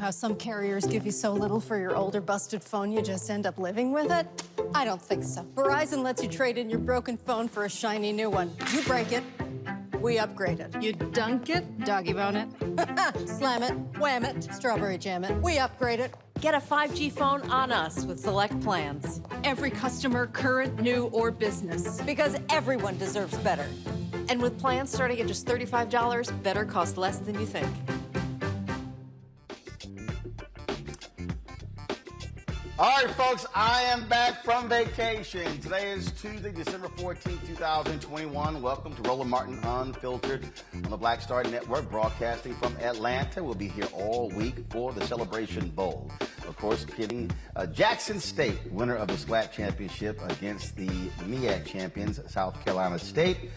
How some carriers give you so little for your older busted phone you just end up living with it? I don't think so. Verizon lets you trade in your broken phone for a shiny new one. You break it, we upgrade it. You dunk it, doggy bone it. Slam it, wham it, strawberry jam it, we upgrade it. Get a 5G phone on us with select plans. Every customer, current, new, or business. Because everyone deserves better. And with plans starting at just $35, better costs less than you think. All right, folks, I am back from vacation. Today is Tuesday, December 14th, 2021. Welcome to Roland Martin Unfiltered on the Black Star Network, broadcasting from Atlanta. We'll be here all week for the Celebration Bowl. Of course, pitting Jackson State, winner of the SWAC championship, against the MEAC champions, South Carolina State.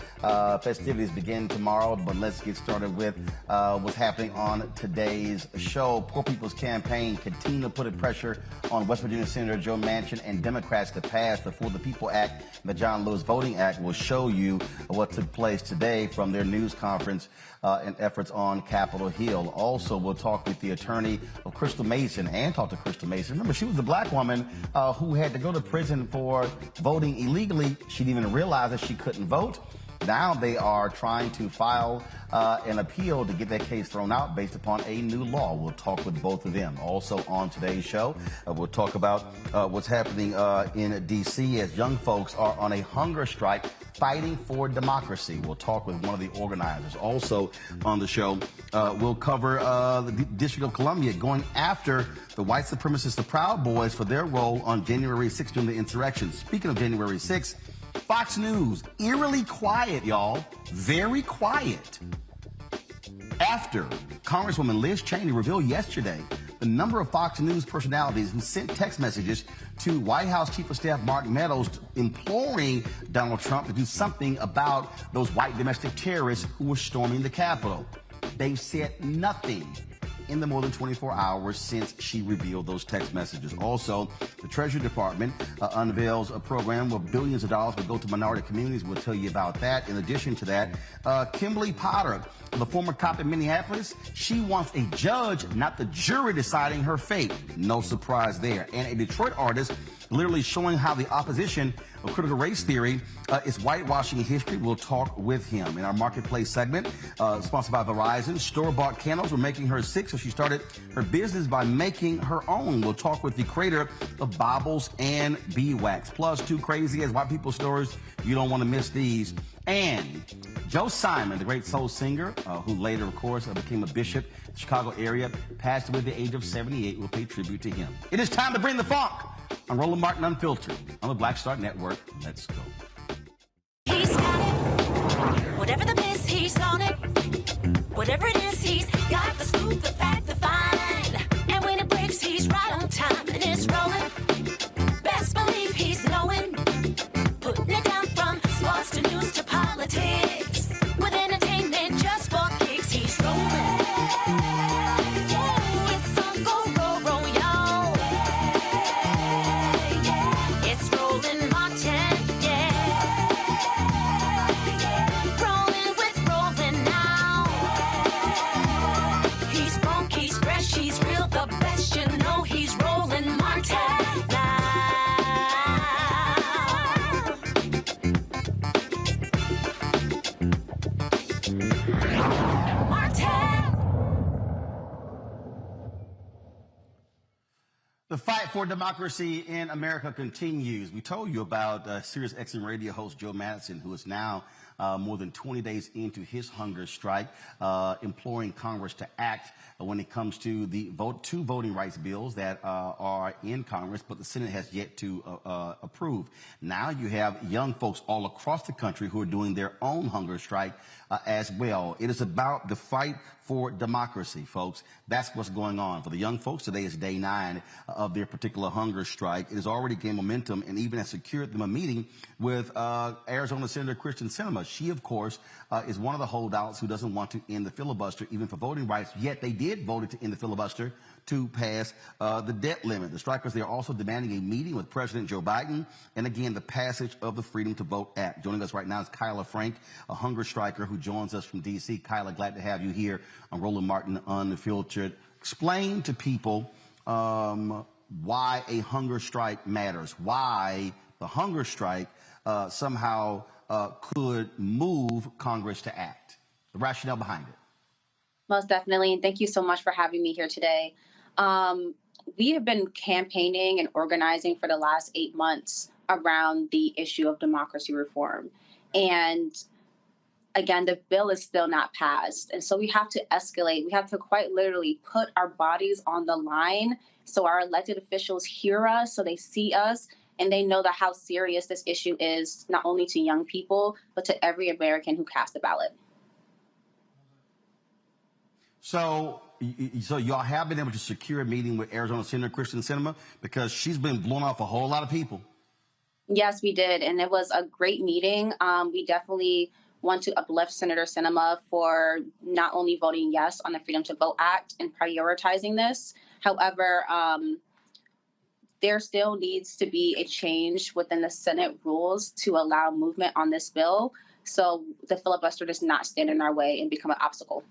Festivities begin tomorrow, but let's get started with what's happening on today's show. Poor People's Campaign continue to put pressure on West Virginia Senator Joe Manchin and Democrats to pass the For the People Act and the John Lewis Voting Act. Will show you what took place today from their news conference and efforts on Capitol Hill. Also, we'll talk with the attorney of Crystal Mason and talk to Crystal Mason. Remember, she was the black woman who had to go to prison for voting illegally. She didn't even realize that she couldn't vote. Now they are trying to file an appeal to get that case thrown out based upon a new law. We'll talk with both of them. Also on today's show, we'll talk about what's happening in D.C. as young folks are on a hunger strike fighting for democracy. We'll talk with one of the organizers. Also on the show, we'll cover the District of Columbia going after the white supremacists, the Proud Boys, for their role on January 6th during the insurrection. Speaking of January 6th, Fox News, eerily quiet, y'all. Very quiet. After Congresswoman Liz Cheney revealed yesterday the number of Fox News personalities who sent text messages to White House Chief of Staff Mark Meadows imploring Donald Trump to do something about those white domestic terrorists who were storming the Capitol. They've said nothing in the more than 24 hours since she revealed those text messages. Also, the Treasury Department unveils a program where billions of dollars will go to minority communities. We'll tell you about that. In addition to that, Kimberly Potter, the former cop in Minneapolis, she wants a judge, not the jury, deciding her fate. No surprise there. And a Detroit artist literally showing how the opposition of critical race theory is whitewashing history. We'll talk with him. In our marketplace segment, sponsored by Verizon, store-bought candles were making her sick, so she started her business by making her own. We'll talk with the creator of Baubles and Beeswax. Plus, two crazy as white people stories. You don't want to miss these. And Joe Simon, the great soul singer, who later, of course, became a bishop in the Chicago area, passed away at the age of 78. We'll pay tribute to him. It is time to bring the funk on Roland Martin Unfiltered on the Black Star Network. Let's go. He's got it. Whatever the miss, he's on it. Whatever it is, he's got the scoop, the fact, the find. And when it breaks, he's right on time and it's rolling. Best believe he's knowing. Putting it down from sports to news to politics. With entertainment just for kicks, he's rolling. It's on go, roll, y'all. It's Roland Martin, rolling with Roland now. He's funk, he's fresh, he's real, the best, you know he's Roland Martin now. Martin. The fight for democracy in America continues. We told you about Sirius XM radio host Joe Madison, who is now more than 20 days into his hunger strike, imploring Congress to act when it comes to the two voting rights bills that are in Congress, but the Senate has yet to approve. Now you have young folks all across the country who are doing their own hunger strike as well. It is about the fight for democracy, folks. That's what's going on. For the young folks, today is day 9 of their particular hunger strike. It has already gained momentum and even has secured them a meeting with Arizona Senator Kristen Sinema. She, of course, is one of the holdouts who doesn't want to end the filibuster, even for voting rights, yet they did vote to end the filibuster to pass the debt limit. The strikers, they are also demanding a meeting with President Joe Biden and, again, the passage of the Freedom to Vote Act. Joining us right now is Kyla Frank, a hunger striker who joins us from D.C. Kyla, glad to have you here on Roland Martin Unfiltered. Explain to people why a hunger strike matters, why the hunger strike somehow could move Congress to act, the rationale behind it. Most definitely, and thank you so much for having me here today. We have been campaigning and organizing for the last 8 months around the issue of democracy reform. And again, the bill is still not passed. And so we have to escalate. We have to quite literally put our bodies on the line so our elected officials hear us, so they see us, and they know that how serious this issue is, not only to young people, but to every American who cast a ballot. So y'all have been able to secure a meeting with Arizona Senator Kristen Sinema because she's been blowing off a whole lot of people. Yes, we did. And it was a great meeting. We definitely want to uplift Senator Sinema for not only voting yes on the Freedom to Vote Act and prioritizing this. However, there still needs to be a change within the Senate rules to allow movement on this bill so the filibuster does not stand in our way and become an obstacle.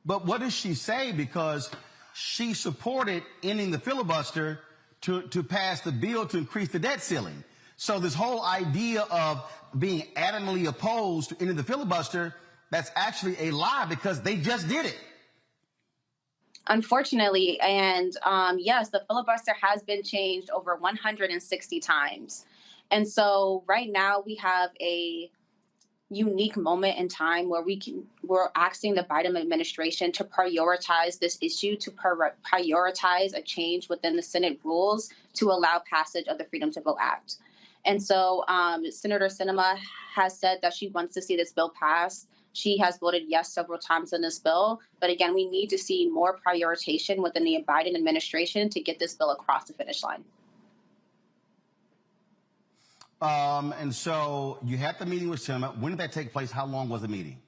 But what does she say? Because she supported ending the filibuster to pass the bill to increase the debt ceiling. So this whole idea of being adamantly opposed to ending the filibuster, that's actually a lie because they just did it. Unfortunately, and yes, the filibuster has been changed over 160 times. And so right now we have a unique moment in time where we're asking the Biden administration to prioritize this issue, to prioritize a change within the Senate rules to allow passage of the Freedom to Vote Act. And so Senator Sinema has said that she wants to see this bill passed. She has voted yes several times on this bill. But again, we need to see more prioritization within the Biden administration to get this bill across the finish line. And so you had the meeting with Sinema. When did that take place? How long was the meeting?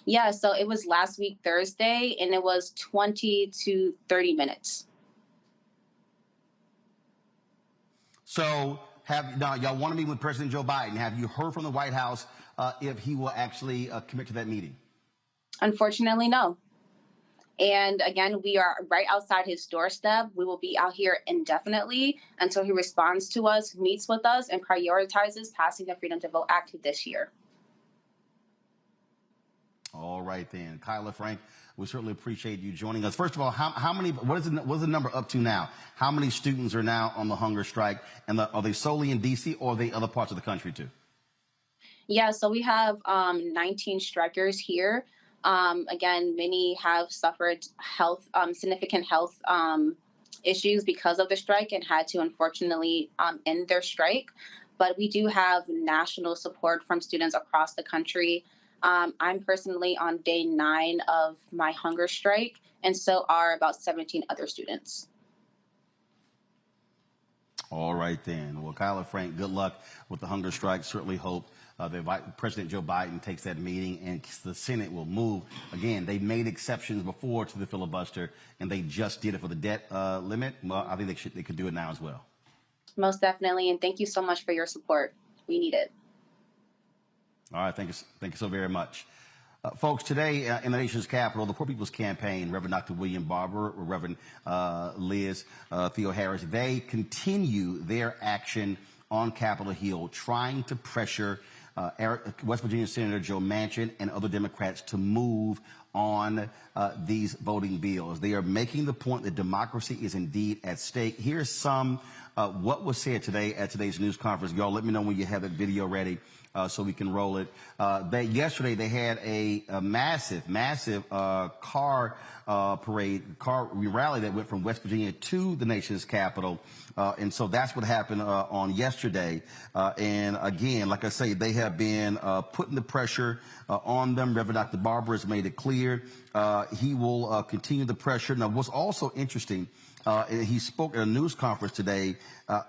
Yeah, so it was last week, Thursday, and it was 20 to 30 minutes. So now y'all want to meet with President Joe Biden. Have you heard from the White House if he will actually commit to that meeting? Unfortunately, no. And again, we are right outside his doorstep. We will be out here indefinitely until he responds to us, meets with us, and prioritizes passing the Freedom to Vote Act this year. All right, then. Kyla Frank, we certainly appreciate you joining us. First of all, how many, what is the number up to now? How many students are now on the hunger strike? And are they solely in D.C. or are they other parts of the country too? Yeah, so we have 19 strikers here. Again, many have suffered significant health issues because of the strike and had to unfortunately end their strike. But we do have national support from students across the country. I'm personally on day 9 of my hunger strike, and so are about 17 other students. All right, then. Well, Kyla Frank, good luck with the hunger strike. Certainly hope that President Joe Biden takes that meeting and the Senate will move. Again, they made exceptions before to the filibuster, and they just did it for the debt limit. Well, I think they could do it now as well. Most definitely, and thank you so much for your support. We need it. All right, thank you so very much. Folks, today in the nation's capital, the Poor People's Campaign, Reverend Dr. William Barber, Reverend Liz Theo Harris, they continue their action on Capitol Hill, trying to pressure West Virginia Senator Joe Manchin and other Democrats to move on these voting bills. They are making the point that democracy is indeed at stake. Here's some what was said today at today's news conference. Y'all let me know when you have that video ready so we can roll it. Yesterday they had a massive car rally that went from West Virginia to the nation's capital. And so that's what happened on yesterday. And again, like I say, they have been putting the pressure on them. Reverend Dr. Barber has made it clear he will continue the pressure. Now, what's also interesting, he spoke at a news conference today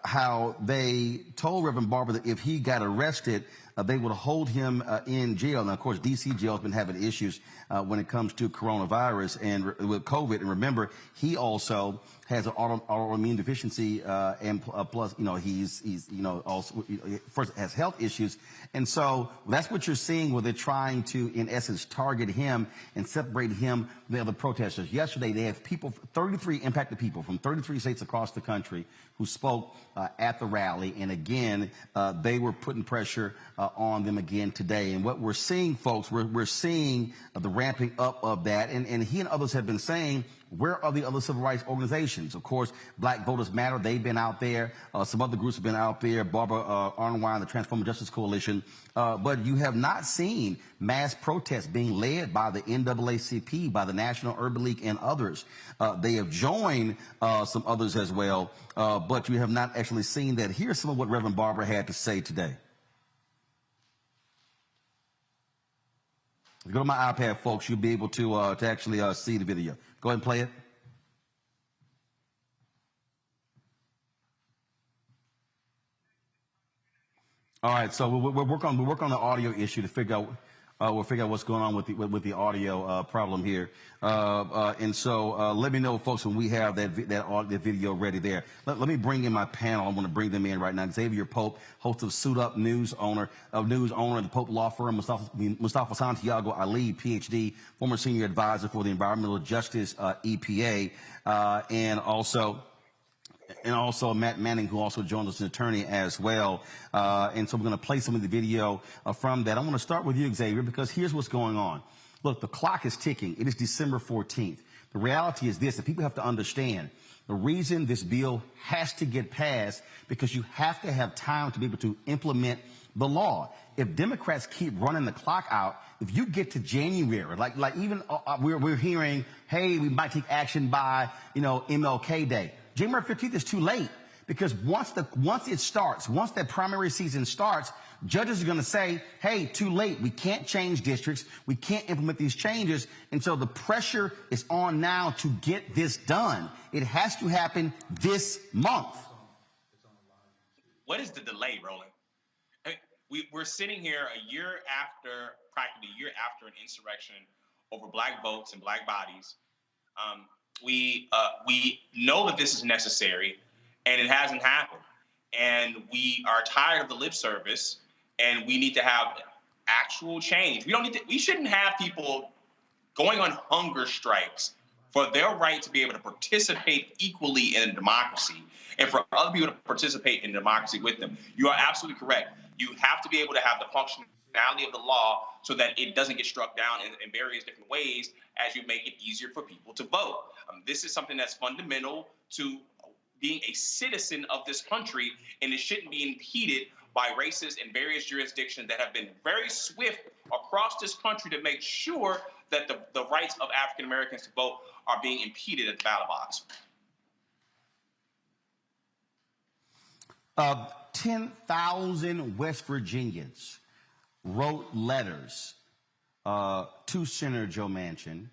how they told Reverend Barber that if he got arrested, they would hold him in jail. Now, of course, D.C. jail has been having issues when it comes to coronavirus and with COVID. And remember, he also has an autoimmune deficiency, and plus, he's also first has health issues. And so that's what you're seeing, where they're trying to, in essence, target him and separate him from the other protesters. Yesterday, they have 33 impacted people from 33 states across the country who spoke at the rally. And again, they were putting pressure on them again today. And what we're seeing, folks, we're seeing the ramping up of that. And he and others have been saying, where are the other civil rights organizations? Of course, Black Voters Matter, they've been out there. Some other groups have been out there, Barbara Arnwine, the Transformative Justice Coalition. But you have not seen mass protests being led by the NAACP, by the National Urban League, and others. They have joined some others as well, but you have not actually seen that. Here's some of what Reverend Barber had to say today. Go to my iPad, folks. You'll be able to actually see the video. Go ahead and play it. All right, so we'll work on the audio issue to figure out what's going on with the audio problem here. And so let me know, folks, when we have that video ready there. Let me bring in my panel. I want to bring them in right now. Xavier Pope, host of Suit Up News, owner of the Pope Law Firm. Mustafa Santiago Ali, PhD, former senior advisor for the Environmental Justice EPA, and also Matt Manning, who also joined us, an attorney as well. And so we're going to play some of the video from that. I want to start with you, Xavier, because here's what's going on. Look, the clock is ticking. It is December 14th. The reality is this, that people have to understand the reason this bill has to get passed, because you have to have time to be able to implement the law. If Democrats keep running the clock out, if you get to January, like even we're hearing, hey, we might take action by, MLK Day. January 15th is too late, because once that primary season starts, judges are going to say, hey, too late. We can't change districts. We can't implement these changes. And so the pressure is on now to get this done. It has to happen this month. What is the delay, Roland? We're sitting here practically a year after an insurrection over Black votes and Black bodies. We know that this is necessary, and it hasn't happened. And we are tired of the lip service, and we need to have actual change. We shouldn't have people going on hunger strikes for their right to be able to participate equally in a democracy, and for other people to participate in democracy with them. You are absolutely correct. You have to be able to have the functionality of the law so that it doesn't get struck down in various different ways as you make it easier for people to vote. This is something that's fundamental to being a citizen of this country, and it shouldn't be impeded by races in various jurisdictions that have been very swift across this country to make sure that the rights of African Americans to vote are being impeded at the ballot box. 10,000 West Virginians wrote letters to Senator Joe Manchin,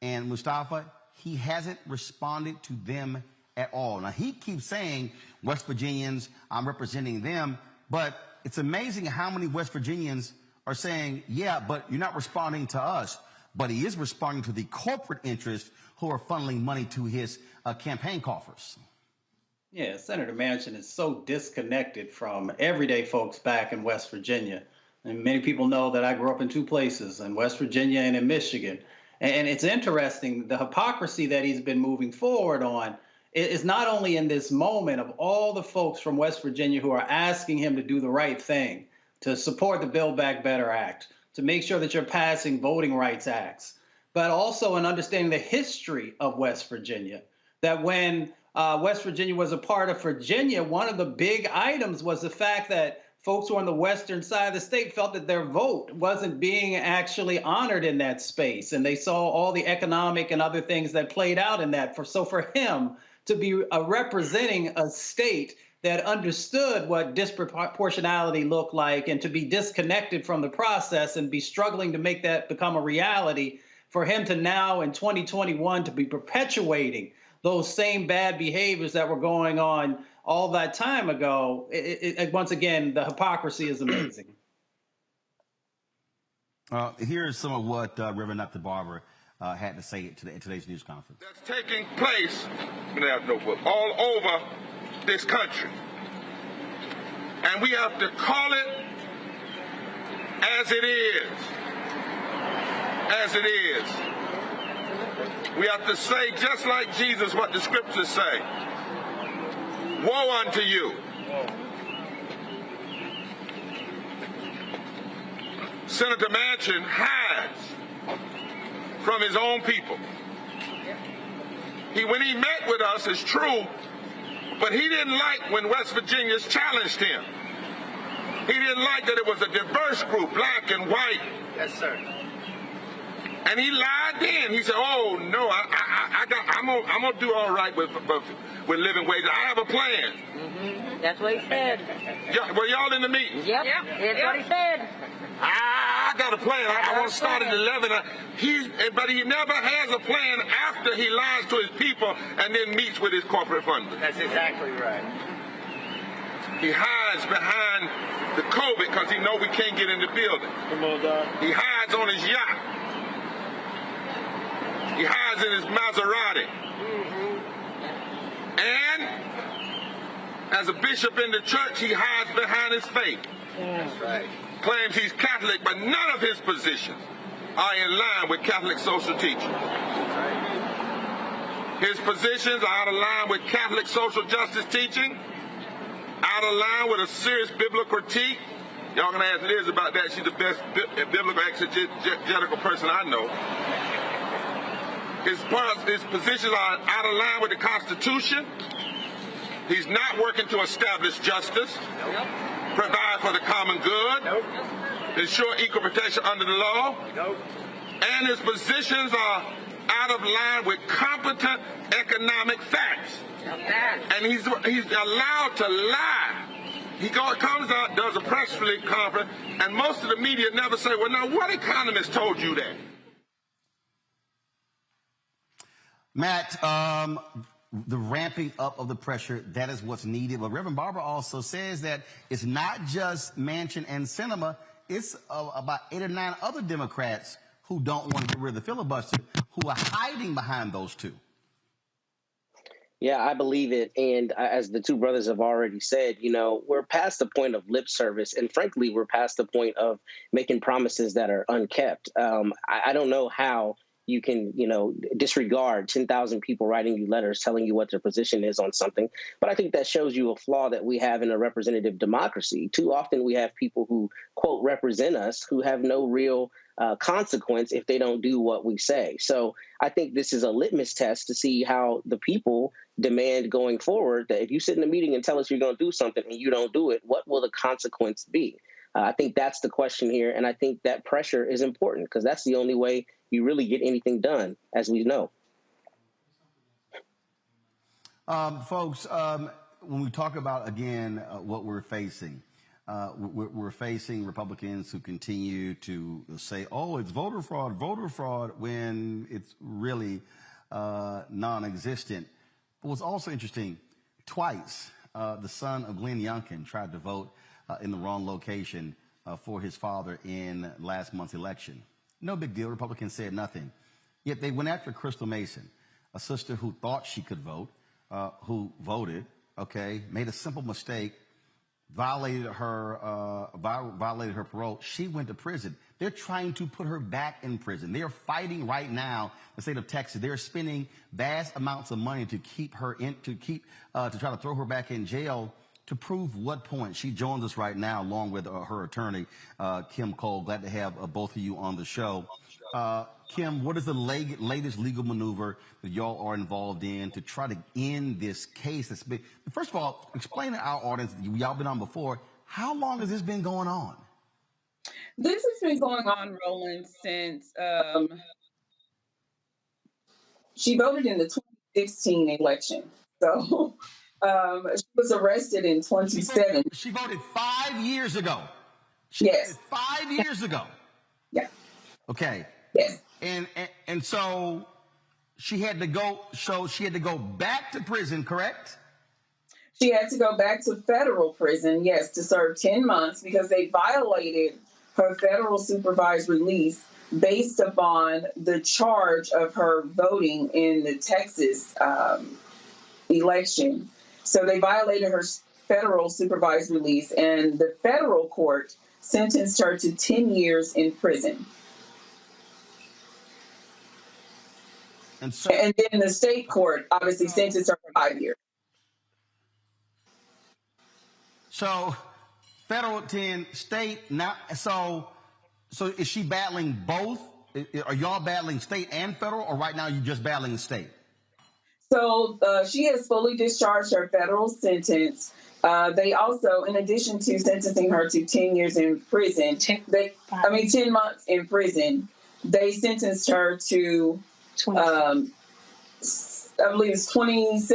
and Mustafa, he hasn't responded to them at all. Now, he keeps saying, West Virginians, I'm representing them, but it's amazing how many West Virginians are saying, yeah, but you're not responding to us. But he is responding to the corporate interests who are funneling money to his campaign coffers. Yeah, Senator Manchin is so disconnected from everyday folks back in West Virginia. And many people know that I grew up in two places, in West Virginia and in Michigan. And it's interesting, the hypocrisy that he's been moving forward on is not only in this moment of all the folks from West Virginia who are asking him to do the right thing, to support the Build Back Better Act, to make sure that you're passing voting rights acts, but also in understanding the history of West Virginia, that when West Virginia was a part of Virginia, one of the big items was the fact that folks who are on the western side of the state felt that their vote wasn't being actually honored in that space. And they saw all the economic and other things that played out in that. So for him to be representing a state that understood what disproportionality looked like and to be disconnected from the process and be struggling to make that become a reality, for him to now in 2021 to be perpetuating those same bad behaviors that were going on all that time ago, once again, the hypocrisy is amazing. Here's some of what Reverend Dr. Barber had to say at today's news conference. That's taking place all over this country. And we have to call it as it is. As it is. We have to say, just like Jesus, what the scriptures say. Woe unto you. Senator Manchin hides from his own people. When he met with us, it's true, but he didn't like when West Virginians challenged him. He didn't like that it was a diverse group, black and white. Yes, sir. And he lied then. He said, "Oh no, I'm gonna do all right with living wages. I have a plan." Mm-hmm. That's what he said. Were y'all in the meeting? Yep. That's what he said. I got a plan. I want to start at 11. But he never has a plan after he lies to his people and then meets with his corporate funders. That's exactly right. He hides behind the COVID because he knows we can't get in the building. Come on, Doc. He hides on his yacht. He hides in his Maserati. Mm-hmm. And as a bishop in the church, he hides behind his faith. That's right. Claims he's Catholic, but none of his positions are in line with Catholic social teaching. His positions are out of line with Catholic social justice teaching, out of line with a serious biblical critique. Y'all gonna ask Liz about that. She's the best biblical exegetical person I know. His positions are out of line with the Constitution. He's not working to establish justice, provide for the common good, ensure equal protection under the law, and his positions are out of line with competent economic facts. And he's allowed to lie. He comes out, does a press release conference, and most of the media never say, "Well, now what economist told you that?" Matt, the ramping up of the pressure, that is what's needed. But Reverend Barber also says that it's not just Manchin and Sinema. It's about 8 or 9 other Democrats who don't want to get rid of the filibuster, who are hiding behind those two. Yeah, I believe it. And as the two brothers have already said, we're past the point of lip service. And frankly, we're past the point of making promises that are unkept. I don't know how you can, disregard 10,000 people writing you letters telling you what their position is on something. But I think that shows you a flaw that we have in a representative democracy. Too often we have people who, quote, represent us who have no real consequence if they don't do what we say. So I think this is a litmus test to see how the people demand going forward that if you sit in a meeting and tell us you're going to do something and you don't do it, what will the consequence be? I think that's the question here. And I think that pressure is important because that's the only way you really get anything done, as we know. Folks, when we talk about, again, what we're facing, we're facing Republicans who continue to say, "Oh, it's voter fraud," when it's really non-existent. But what's also interesting, twice the son of Glenn Youngkin tried to vote in the wrong location for his father in last month's election. No big deal. Republicans said nothing. Yet they went after Crystal Mason, a sister who thought she could vote, who voted, made a simple mistake, violated her parole. She went to prison. They're trying to put her back in prison. They are fighting right now the state of Texas. They're spending vast amounts of money to keep her in, to try to throw her back in jail To prove what point? She joins us right now along with her attorney, Kim Cole. Glad to have both of you on the show. Kim, what is the latest legal maneuver that y'all are involved in to try to end this case? That's big. First of all, explain to our audience, y'all been on before, how long has this been going on? This has been going on, Roland, since she voted in the 2016 election. So she was arrested in 2017. She voted 5 years ago. Yes. 5 years ago. Yeah. Okay. Yes. And so she had to go. So she had to go back to prison, correct? She had to go back to federal prison, yes, to serve 10 months because they violated her federal supervised release based upon the charge of her voting in the Texas election. So they violated her federal supervised release, and the federal court sentenced her to 10 years in prison. And then the state court obviously sentenced her for 5 years. So federal 10, state now. So is she battling both? Are y'all battling state and federal, or right now you just battling the state? So she has fully discharged her federal sentence. They also, in addition to sentencing her to 10 years in prison, 10 months in prison, they sentenced her to, I believe it's 26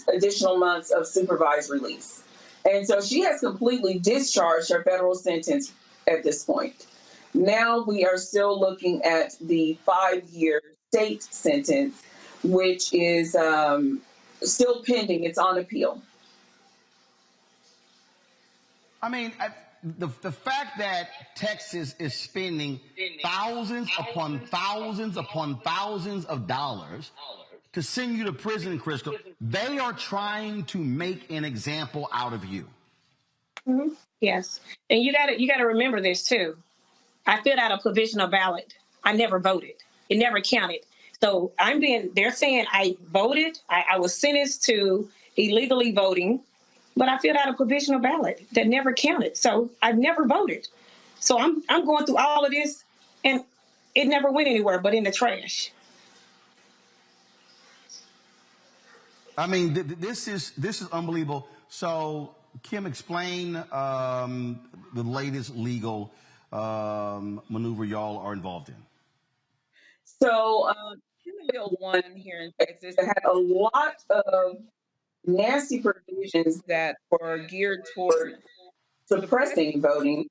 additional months of supervised release. And so she has completely discharged her federal sentence at this point. Now we are still looking at the 5-year state sentence, which is still pending. It's on appeal. I mean, the fact that Texas is spending thousands upon thousands upon thousands of dollars to send you to prison, Crystal, they are trying to make an example out of you. Mm-hmm. Yes. And you gotta remember this too. I filled out a provisional ballot. I never voted. It never counted. So they're saying I voted. I was sentenced to illegally voting, but I filled out a provisional ballot that never counted. So I've never voted. So I'm going through all of this, and it never went anywhere but in the trash. I mean, this is unbelievable. So, Kim, explain the latest legal maneuver y'all are involved in. So, Bill 1 here in Texas had a lot of nasty provisions that were geared toward suppressing voting.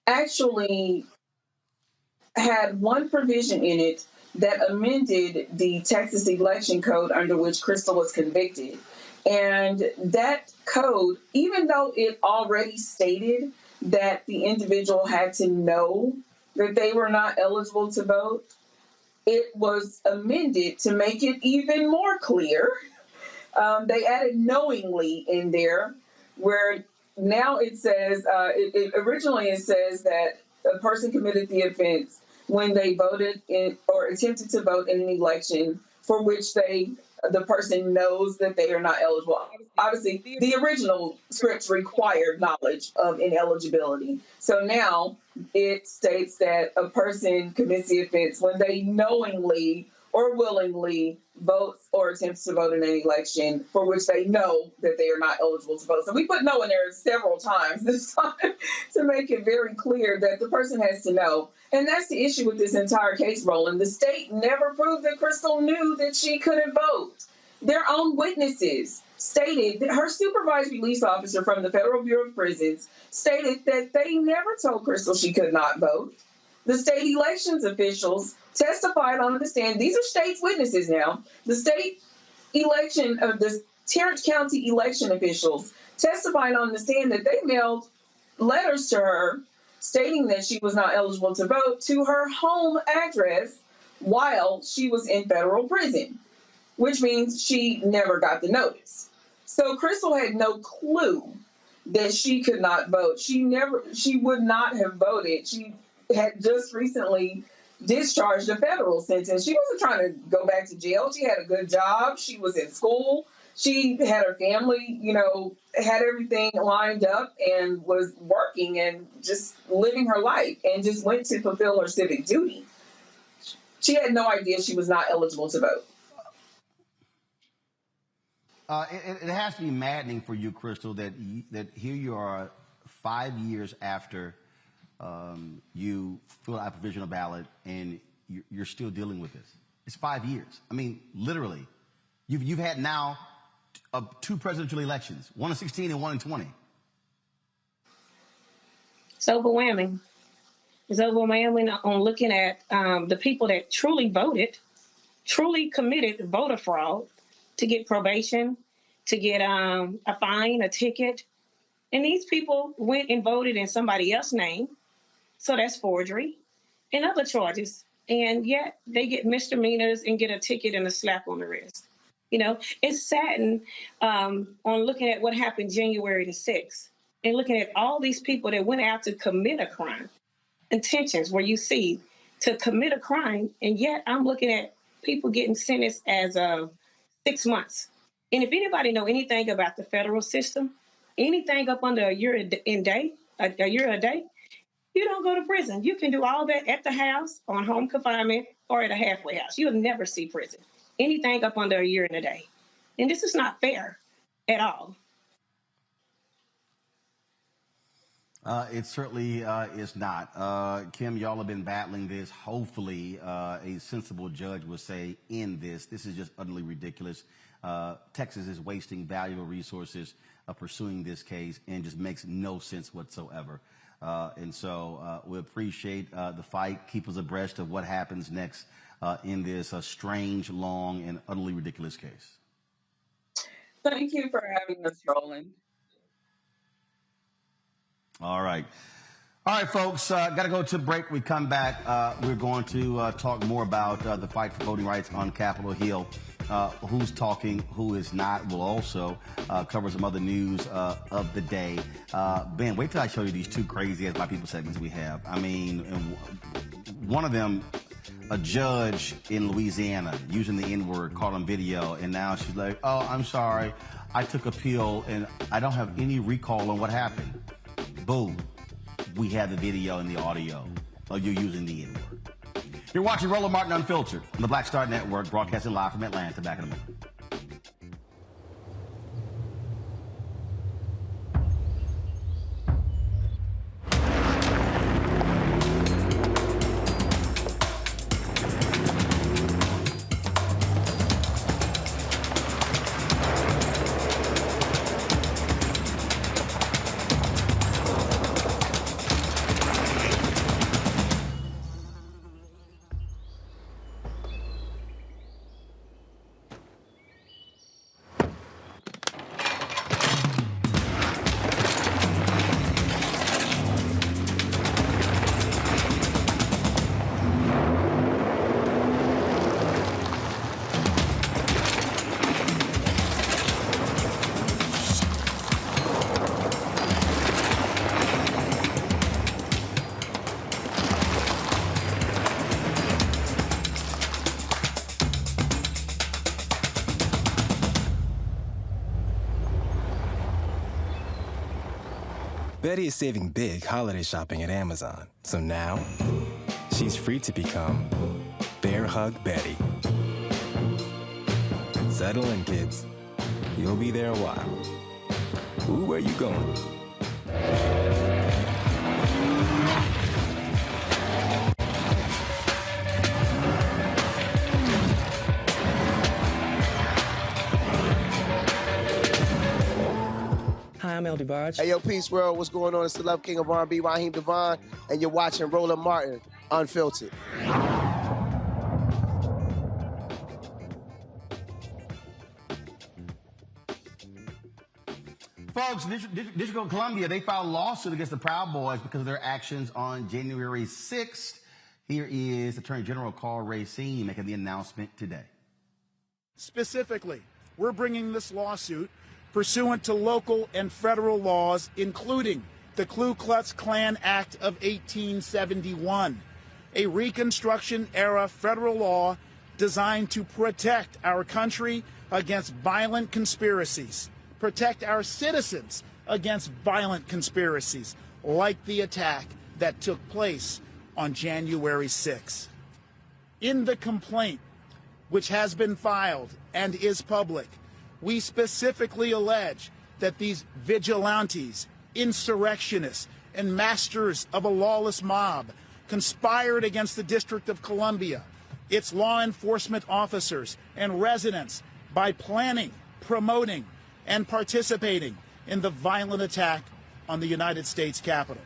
Actually had one provision in it that amended the Texas election code under which Crystal was convicted. And that code, even though it already stated that the individual had to know that they were not eligible to vote, it was amended to make it even more clear. They added knowingly in there, where now it says, originally it says that a person committed the offense when they voted in or attempted to vote in an election for which the person knows that they are not eligible. Obviously, the original scripts required knowledge of ineligibility. So now it states that a person commits the offense when they knowingly or willingly votes or attempts to vote in an election for which they know that they are not eligible to vote. So we put no in there several times this time to make it very clear that the person has to know. And that's the issue with this entire case, Roland. The state never proved that Crystal knew that she couldn't vote. Their own witnesses stated that her supervised release officer from the Federal Bureau of Prisons stated that they never told Crystal she could not vote. The state elections officials testified on the stand. These are state's witnesses now. The state election of the Tarrant County election officials testified on the stand that they mailed letters to her stating that she was not eligible to vote to her home address while she was in federal prison, which means she never got the notice. So Crystal had no clue that she could not vote. She would not have voted. She had just recently discharged a federal sentence. She wasn't trying to go back to jail. She had a good job. She was in school. She had her family, had everything lined up and was working and just living her life and just went to fulfill her civic duty. She had no idea she was not eligible to vote. It has to be maddening for you, Crystal, that here you are 5 years after you filled out a provisional ballot and you're still dealing with this. It's 5 years. I mean, literally. You've had now two presidential elections, one in 16 and one in 20. It's overwhelming. It's overwhelming on looking at the people that truly voted, truly committed voter fraud to get probation, to get a fine, a ticket. And these people went and voted in somebody else's name. So that's forgery and other charges. And yet they get misdemeanors and get a ticket and a slap on the wrist. It's saddened on looking at what happened January the 6th and looking at all these people that went out to commit a crime. Intentions where you see to commit a crime, and yet I'm looking at people getting sentenced as 6 months. And if anybody know anything about the federal system, anything up under a year a day, you don't go to prison. You can do all that at the house, on home confinement, or at a halfway house. You'll never see prison. Anything up under a year and a day. And this is not fair at all. It certainly is not. Kim, y'all have been battling this. Hopefully, a sensible judge will say, end this. This is just utterly ridiculous. Texas is wasting valuable resources pursuing this case and just makes no sense whatsoever. And so we appreciate the fight. Keep us abreast of what happens next in this strange, long, and utterly ridiculous case. Thank you for having us, Roland. All right. All right, folks, got to go to break. We come back. We're going to talk more about the fight for voting rights on Capitol Hill. Who's talking, who is not. We'll also cover some other news of the day. Ben, wait till I show you these two crazy as my people segments we have. I mean, one of them, a judge in Louisiana using the N-word, caught on video, and now she's like, oh, I'm sorry, I took a pill and I don't have any recall on what happened. Boom. We have the video and the audio of you using the N-word. You're watching Roland Martin Unfiltered on the Black Star Network, broadcasting live from Atlanta. Back in a moment. Betty is saving big holiday shopping at Amazon. So now, she's free to become Bear Hug Betty. Settle in, kids. You'll be there a while. Ooh, where you going? Hi, I'm LD Barge. Hey, yo, Peace World, what's going on? It's the Love King of R&B, Raheem Devon, and you're watching Roland Martin Unfiltered. Folks, District of Columbia, they filed a lawsuit against the Proud Boys because of their actions on January 6th. Here is Attorney General Carl Racine making the announcement today. Specifically, we're bringing this lawsuit pursuant to local and federal laws, including the Ku Klux Klan Act of 1871, a Reconstruction-era federal law designed to protect our country against violent conspiracies, protect our citizens against violent conspiracies, like the attack that took place on January 6. In the complaint, which has been filed and is public, we specifically allege that these vigilantes, insurrectionists, and masters of a lawless mob conspired against the District of Columbia, its law enforcement officers and residents by planning, promoting, and participating in the violent attack on the United States Capitol.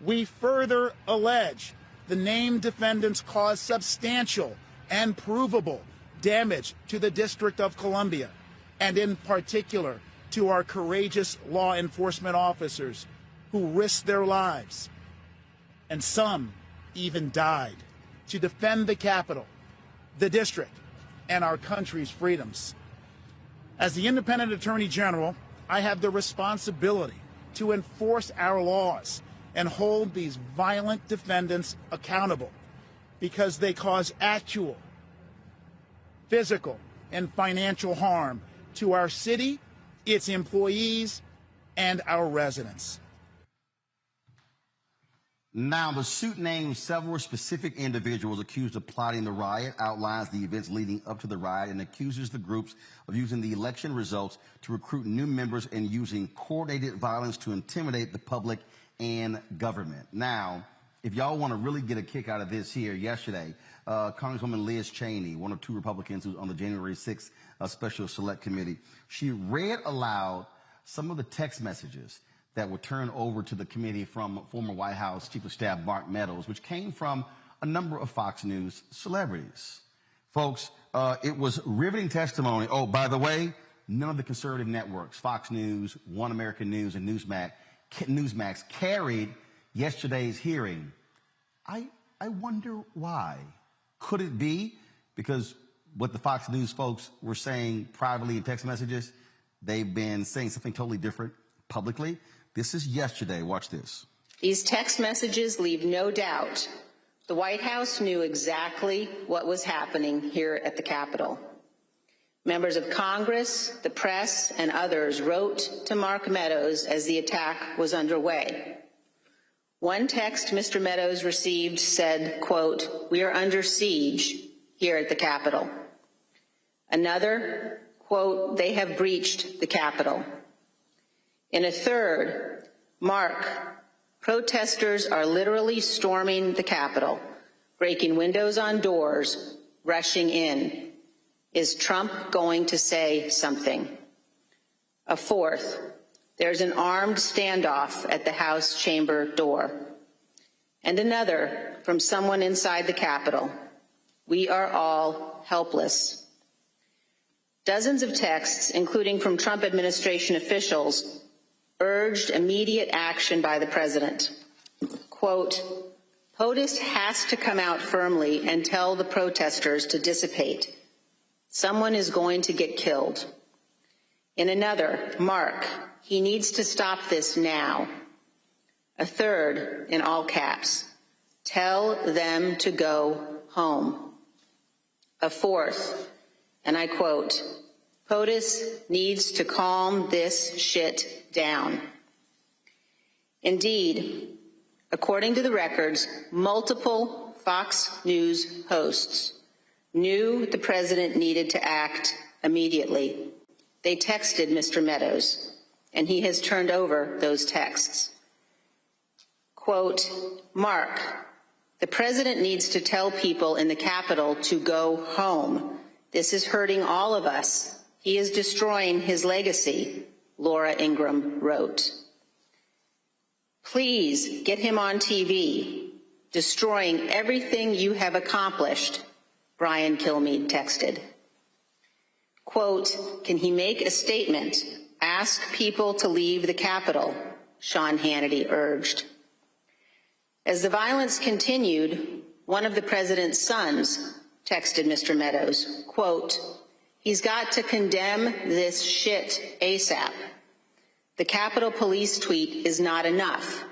We further allege the named defendants caused substantial and provable damage to the District of Columbia, and in particular to our courageous law enforcement officers who risked their lives, and some even died, to defend the Capitol, the District, and our country's freedoms. As the Independent Attorney General, I have the responsibility to enforce our laws and hold these violent defendants accountable because they cause actual physical and financial harm to our city, its employees, and our residents. Now, the suit names several specific individuals accused of plotting the riot, outlines the events leading up to the riot, and accuses the groups of using the election results to recruit new members and using coordinated violence to intimidate the public and government. Now, if y'all want to really get a kick out of this here, yesterday, Congresswoman Liz Cheney, one of two Republicans who's on the January 6th Special Select Committee, she read aloud some of the text messages that were turned over to the committee from former White House Chief of Staff Mark Meadows, which came from a number of Fox News celebrities. Folks, it was riveting testimony. Oh, by the way, none of the conservative networks, Fox News, One American News, and Newsmax carried yesterday's hearing. I wonder why. Could it be because what the Fox News folks were saying privately in text messages, they've been saying something totally different publicly? This is yesterday. Watch this. These text messages leave no doubt the White House knew exactly what was happening here at the Capitol. Members of Congress, the press, and others wrote to Mark Meadows as the attack was underway. One text Mr. Meadows received said, quote, "We are under siege here at the Capitol." Another, quote, "They have breached the Capitol." In a third, Mark, "Protesters are literally storming the Capitol, breaking windows on doors, rushing in. Is Trump going to say something?" A fourth, "There's an armed standoff at the House chamber door." And another from someone inside the Capitol, "We are all helpless." Dozens of texts, including from Trump administration officials, urged immediate action by the president. Quote, "POTUS has to come out firmly and tell the protesters to dissipate. Someone is going to get killed." In another, Mark, "He needs to stop this now." A third, in all caps, "Tell them to go home." A fourth, and I quote, "POTUS needs to calm this shit down." Indeed, according to the records, multiple Fox News hosts knew the president needed to act immediately. They texted Mr. Meadows, and he has turned over those texts. Quote, "Mark, the president needs to tell people in the Capitol to go home. This is hurting all of us. He is destroying his legacy," Laura Ingraham wrote. "Please get him on TV. Destroying everything you have accomplished," Brian Kilmeade texted. Quote, "Can he make a statement? Ask people to leave the Capitol," Sean Hannity urged. As the violence continued, one of the president's sons texted Mr. Meadows, quote, "He's got to condemn this shit ASAP. The Capitol Police tweet is not enough,"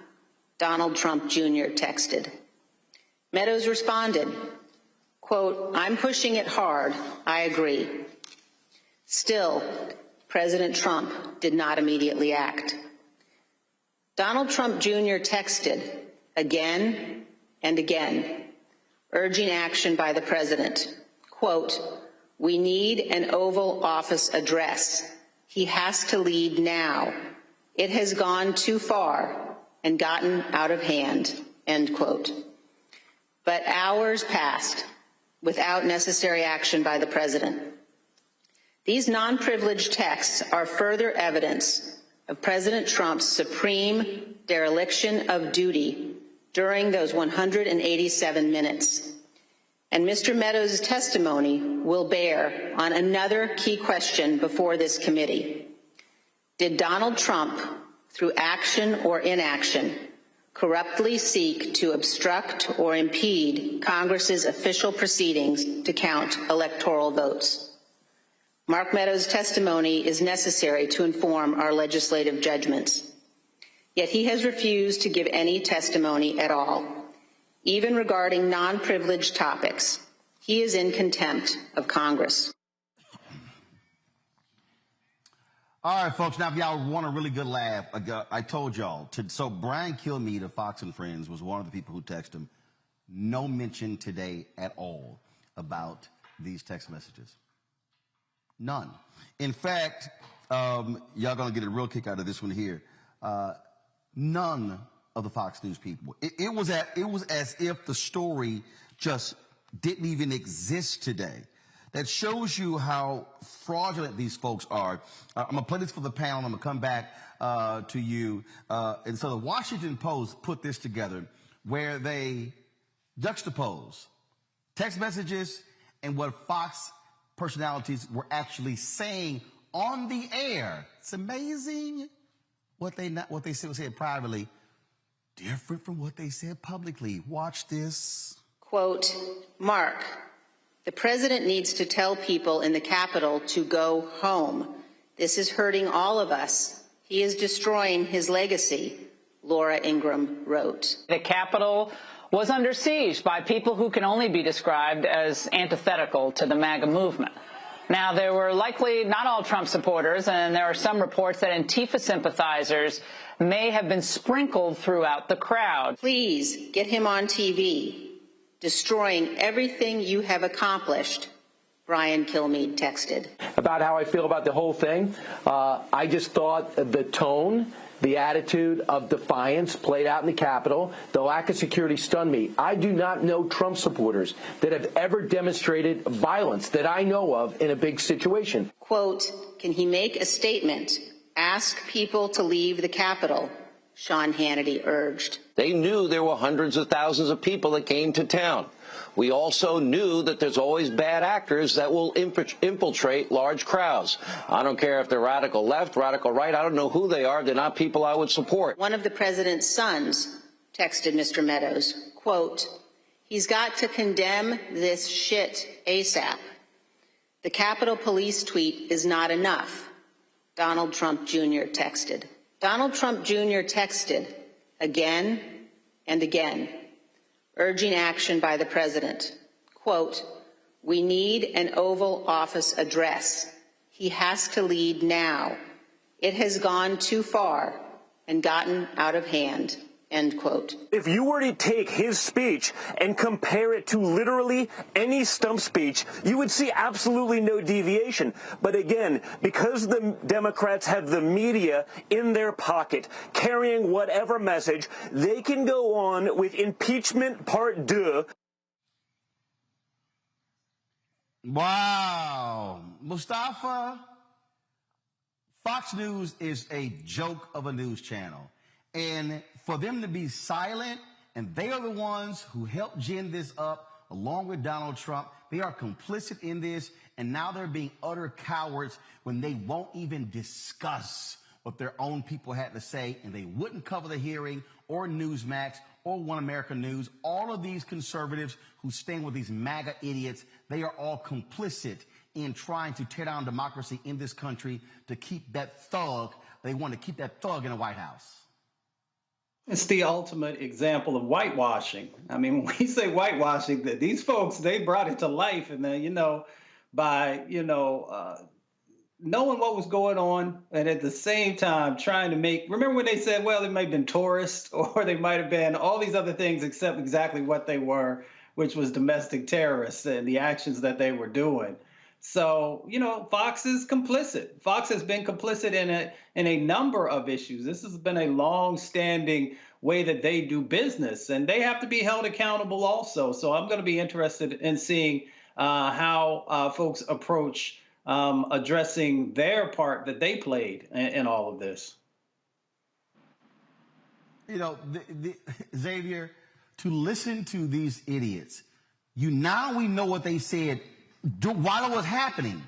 Donald Trump Jr. texted. Meadows responded, Quote, I'm pushing it hard. I agree. Still, President Trump did not immediately act. Donald Trump Jr. texted again and again, urging action by the president. Quote, we need an Oval Office address. He has to lead now. It has gone too far and gotten out of hand, end quote. But hours passed without necessary action by the president. These non-privileged texts are further evidence of President Trump's supreme dereliction of duty during those 187 minutes. And Mr. Meadows' testimony will bear on another key question before this committee. Did Donald Trump, through action or inaction, corruptly seek to obstruct or impede Congress's official proceedings to count electoral votes? Mark Meadows' testimony is necessary to inform our legislative judgments. Yet he has refused to give any testimony at all, even regarding non-privileged topics. He is in contempt of Congress. All right, folks, now if y'all want a really good laugh, I told y'all. So Brian Kilmeade of Fox and Friends was one of the people who texted him. No mention today at all about these text messages. None. In fact, y'all going to get a real kick out of this one here. None of the Fox News people. It was as if the story just didn't even exist today. That shows you how fraudulent these folks are. I'm going to play this for the panel. I'm going to come back to you. And so the Washington Post put this together where they juxtapose text messages and what Fox personalities were actually saying on the air. It's amazing what they said privately, different from what they said publicly. Watch this. Quote, Mark, the president needs to tell people in the Capitol to go home. This is hurting all of us. He is destroying his legacy, Laura Ingraham wrote. The Capitol was under siege by people who can only be described as antithetical to the MAGA movement. Now, there were likely not all Trump supporters, and there are some reports that Antifa sympathizers may have been sprinkled throughout the crowd. Please get him on TV. Destroying everything you have accomplished, Brian Kilmeade texted. About how I feel about the whole thing, I just thought the tone, the attitude of defiance played out in the Capitol. The lack of security stunned me. I do not know Trump supporters that have ever demonstrated violence that I know of in a big situation. Quote, can he make a statement? Ask people to leave the Capitol, Sean Hannity urged. They knew there were hundreds of thousands of people that came to town. We also knew that there's always bad actors that will infiltrate large crowds. I don't care if they're radical left, radical right. I don't know who they are. They're not people I would support. One of the president's sons texted Mr. Meadows, quote, he's got to condemn this shit ASAP. The Capitol Police tweet is not enough, Donald Trump Jr. texted. Donald Trump Jr. texted again and again, urging action by the president. Quote, we need an Oval Office address. He has to lead now. It has gone too far and gotten out of hand. End quote. If you were to take his speech and compare it to literally any stump speech, you would see absolutely no deviation. But again, because the Democrats have the media in their pocket, carrying whatever message, they can go on with impeachment part 2. Wow. Mustafa, Fox News is a joke of a news channel. And for them to be silent, and they are the ones who helped gin this up, along with Donald Trump. They are complicit in this, and now they're being utter cowards when they won't even discuss what their own people had to say, and they wouldn't cover the hearing or Newsmax or One America News. All of these conservatives who stand with these MAGA idiots, they are all complicit in trying to tear down democracy in this country to keep that thug. They want to keep that thug in the White House. It's the ultimate example of whitewashing. I mean, when we say whitewashing, that these folks, they brought it to life, and then, by, knowing what was going on, and at the same time trying to remember when they said, well, they might have been tourists or they might have been all these other things except exactly what they were, which was domestic terrorists and the actions that they were doing. So, Fox is complicit. Fox has been complicit in a number of issues. This has been a long-standing way that they do business, and they have to be held accountable also. So I'm going to be interested in seeing how folks approach addressing their part that they played in all of this. Xavier, to listen to these idiots, now we know what they said while it was happening.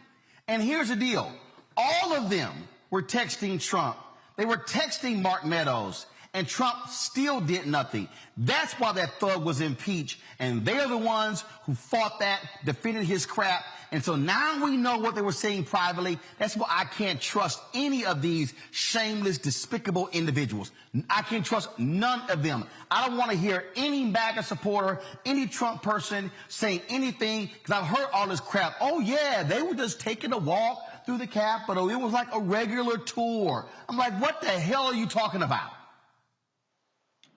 And here's the deal. All of them were texting Trump. They were texting Mark Meadows, and Trump still did nothing. That's why that thug was impeached, and they're the ones who fought that, defended his crap. And so now we know what they were saying privately. That's why I can't trust any of these shameless, despicable individuals. I can't trust none of them. I don't want to hear any MAGA supporter, any Trump person saying anything, because I've heard all this crap. Oh, yeah, they were just taking a walk through the Capitol. It was like a regular tour. I'm like, what the hell are you talking about?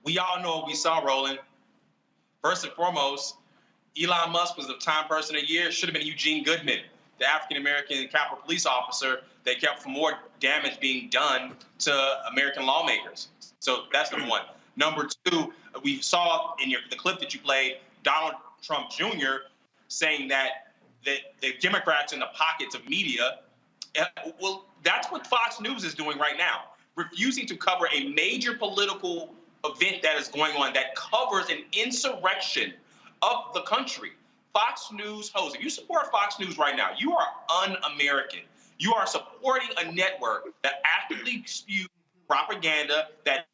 We all know what we saw, Roland. First and foremost, Elon Musk was the Time Person of the Year. Should have been Eugene Goodman, the African-American Capitol Police officer that kept from more damage being done to American lawmakers. So that's number one. Number two, we saw in the clip that you played, Donald Trump Jr. saying that the Democrats in the pockets of media, well, that's what Fox News is doing right now, refusing to cover a major political event that is going on that covers an insurrection of the country. Fox News hosts, if you support Fox News right now, you are un-American. You are supporting a network that actively spews propaganda that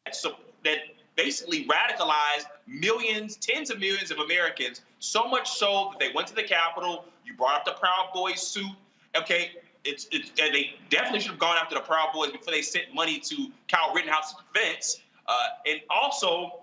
basically radicalized millions, tens of millions of Americans, so much so that they went to the Capitol. You brought up the Proud Boys suit. Okay, and they definitely should have gone after the Proud Boys before they sent money to Kyle Rittenhouse's defense. And also,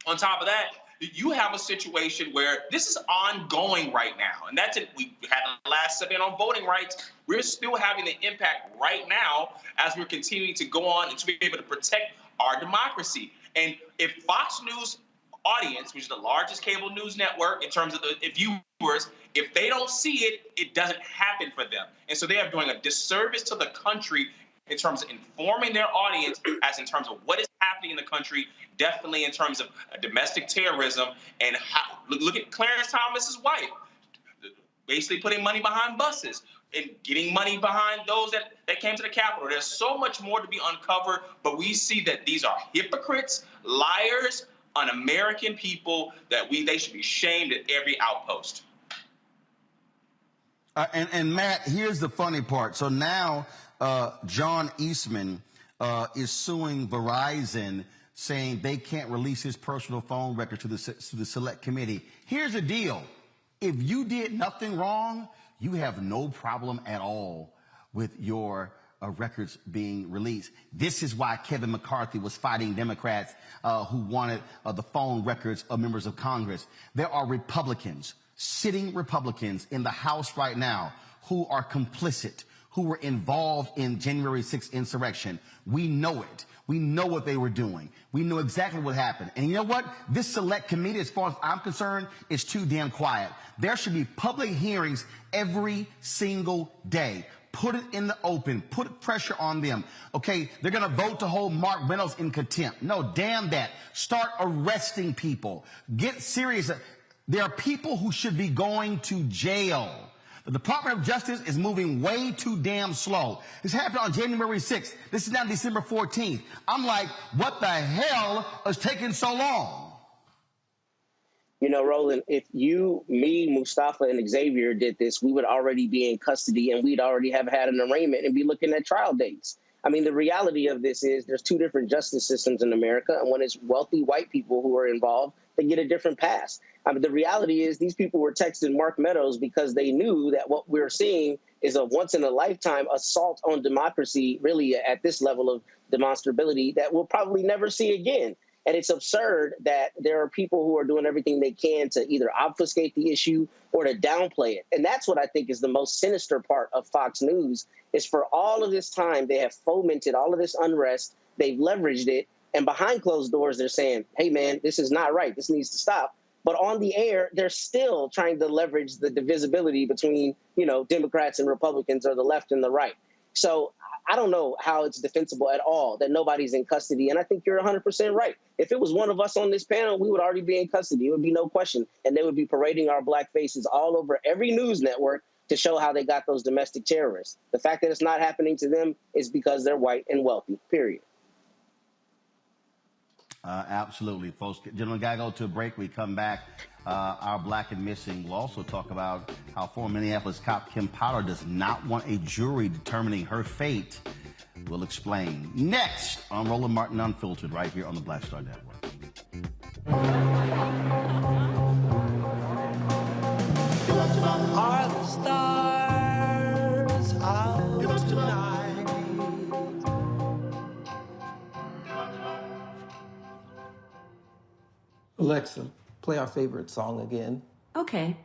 on top of that, you have a situation where this is ongoing right now. And that's it. We had the last segment on voting rights. We're still having the impact right now as we're continuing to go on and to be able to protect our democracy. And if Fox News audience, which is the largest cable news network in terms of the viewers, if they don't see it, it doesn't happen for them. And so they are doing a disservice to the country in terms of informing their audience as in terms of what is happening in the country, definitely in terms of domestic terrorism. And look at Clarence Thomas's wife, basically putting money behind buses and getting money behind those that came to the Capitol. There's so much more to be uncovered, but we see that these are hypocrites, liars, un-American people that they should be shamed at every outpost. And Matt, here's the funny part. So now John Eastman is suing Verizon, saying they can't release his personal phone record to the select committee. Here's the deal. If you did nothing wrong, you have no problem at all with your records being released. This is why Kevin McCarthy was fighting Democrats who wanted the phone records of members of Congress. There are Republicans, sitting Republicans in the House right now who are complicit, who were involved in January 6th insurrection. We know it. We know what they were doing. We know exactly what happened. And you know what? This select committee, as far as I'm concerned, is too damn quiet. There should be public hearings every single day. Put it in the open. Put pressure on them. Okay, they're going to vote to hold Mark Meadows in contempt. No, damn that. Start arresting people. Get serious. There are people who should be going to jail. The Department of Justice is moving way too damn slow. This happened on January 6th. This is now December 14th. I'm like, what the hell is taking so long? You know, Roland, if you, me, Mustafa, and Xavier did this, we would already be in custody and we'd already have had an arraignment and be looking at trial dates. I mean, the reality of this is there's two different justice systems in America, and when it's wealthy white people who are involved, they get a different pass. I mean, the reality is these people were texting Mark Meadows because they knew that what we're seeing is a once-in-a-lifetime assault on democracy, really at this level of demonstrability that we'll probably never see again. And it's absurd that there are people who are doing everything they can to either obfuscate the issue or to downplay it. And that's what I think is the most sinister part of Fox News, is for all of this time, they have fomented all of this unrest. They've leveraged it. And behind closed doors, they're saying, hey, man, this is not right. This needs to stop. But on the air, they're still trying to leverage the divisibility between, Democrats and Republicans, or the left and the right. So I don't know how it's defensible at all that nobody's in custody. And I think you're 100% right. If it was one of us on this panel, we would already be in custody. It would be no question. And they would be parading our black faces all over every news network to show how they got those domestic terrorists. The fact that it's not happening to them is because they're white and wealthy, period. Absolutely, folks. Gentlemen, got to go to a break. We come back. Our Black and Missing. We'll also talk about how former Minneapolis cop Kim Potter does not want a jury determining her fate. We'll explain next on Roland Martin Unfiltered, right here on the Black Star Network. Are the stars out tonight? Alexa, play our favorite song again. Okay.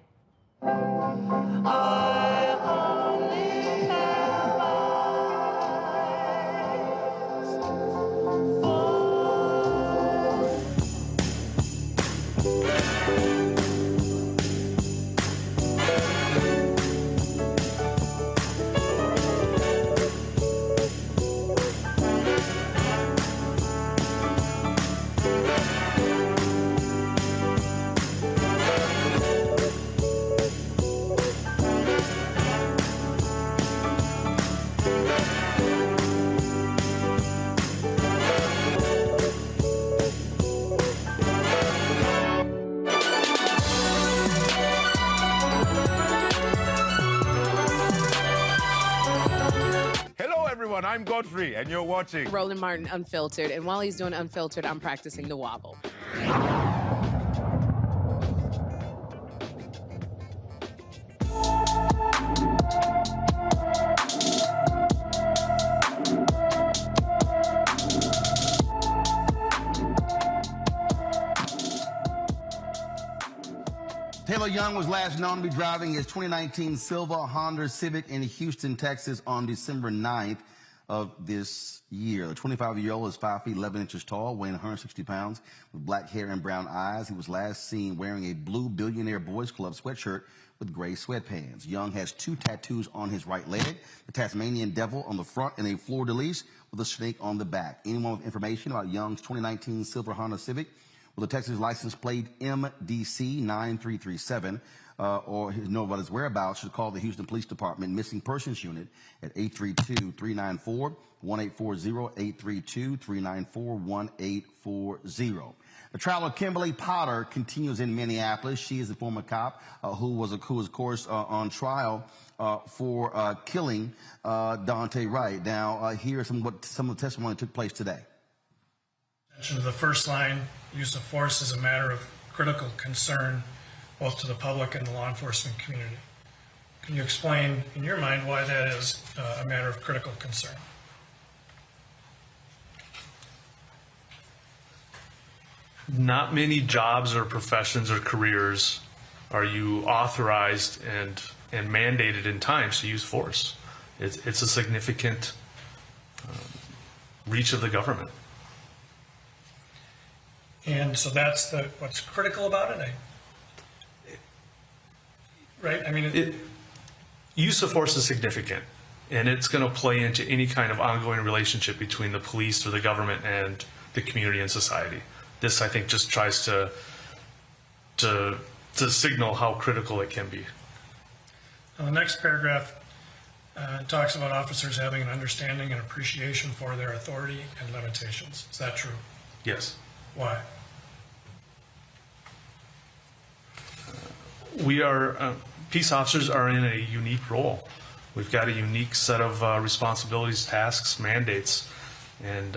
I'm Godfrey, and you're watching Roland Martin Unfiltered, and while he's doing Unfiltered, I'm practicing the wobble. Taylor Young was last known to be driving his 2019 silver Honda Civic in Houston, Texas on December 9th of this year. The 25-year-old is 5 feet 11 inches tall, weighing 160 pounds, with black hair and brown eyes. He was last seen wearing a blue Billionaire Boys Club sweatshirt with gray sweatpants. Young has 2 tattoos on his right leg, the Tasmanian Devil on the front and a fleur-de-lis with a snake on the back. Anyone with information about Young's 2019 silver Honda Civic with a Texas license plate MDC 9337 or know about his whereabouts should call the Houston Police Department Missing Persons Unit at 832-394-1840, 832-394-1840. The trial of Kimberly Potter continues in Minneapolis. She is a former cop who was, of course, on trial for killing Dante Wright. Now, here's some of the testimony that took place today. The first line, use of force is a matter of critical concern both to the public and the law enforcement community. Can you explain, in your mind, why that is a matter of critical concern? Not many jobs or professions or careers are you authorized and mandated in times to use force. It's a significant reach of the government. And so that's what's critical about it, right? I mean, use of force is significant, and it's going to play into any kind of ongoing relationship between the police or the government and the community and society. This, I think, just tries to signal how critical it can be. The next paragraph talks about officers having an understanding and appreciation for their authority and limitations. Is that true? Yes. Why? We are, peace officers are in a unique role. We've got a unique set of responsibilities, tasks, mandates, and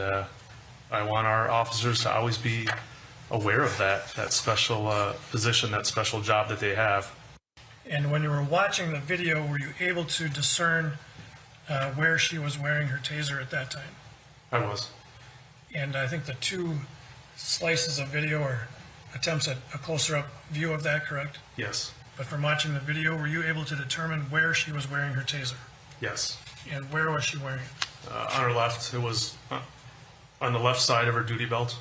I want our officers to always be aware of that special position, that special job that they have. And when you were watching the video, were you able to discern where she was wearing her taser at that time? I was. And I think the two slices of video or attempts at a closer up view of that, correct? Yes. But from watching the video, were you able to determine where she was wearing her taser? Yes. And where was she wearing it? On her left, it was on the left side of her duty belt.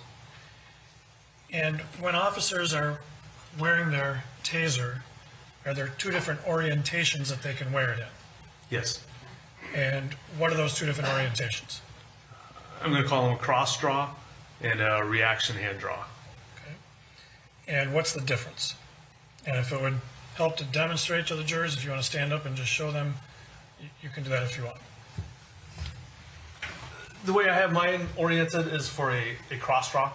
And when officers are wearing their taser, are there two different orientations that they can wear it in? Yes. And what are those two different orientations? I'm going to call them a cross draw and a reaction hand draw. Okay. And what's the difference? And if it would help to demonstrate to the jurors, if you want to stand up and just show them, you can do that if you want. The way I have mine oriented is for a cross draw.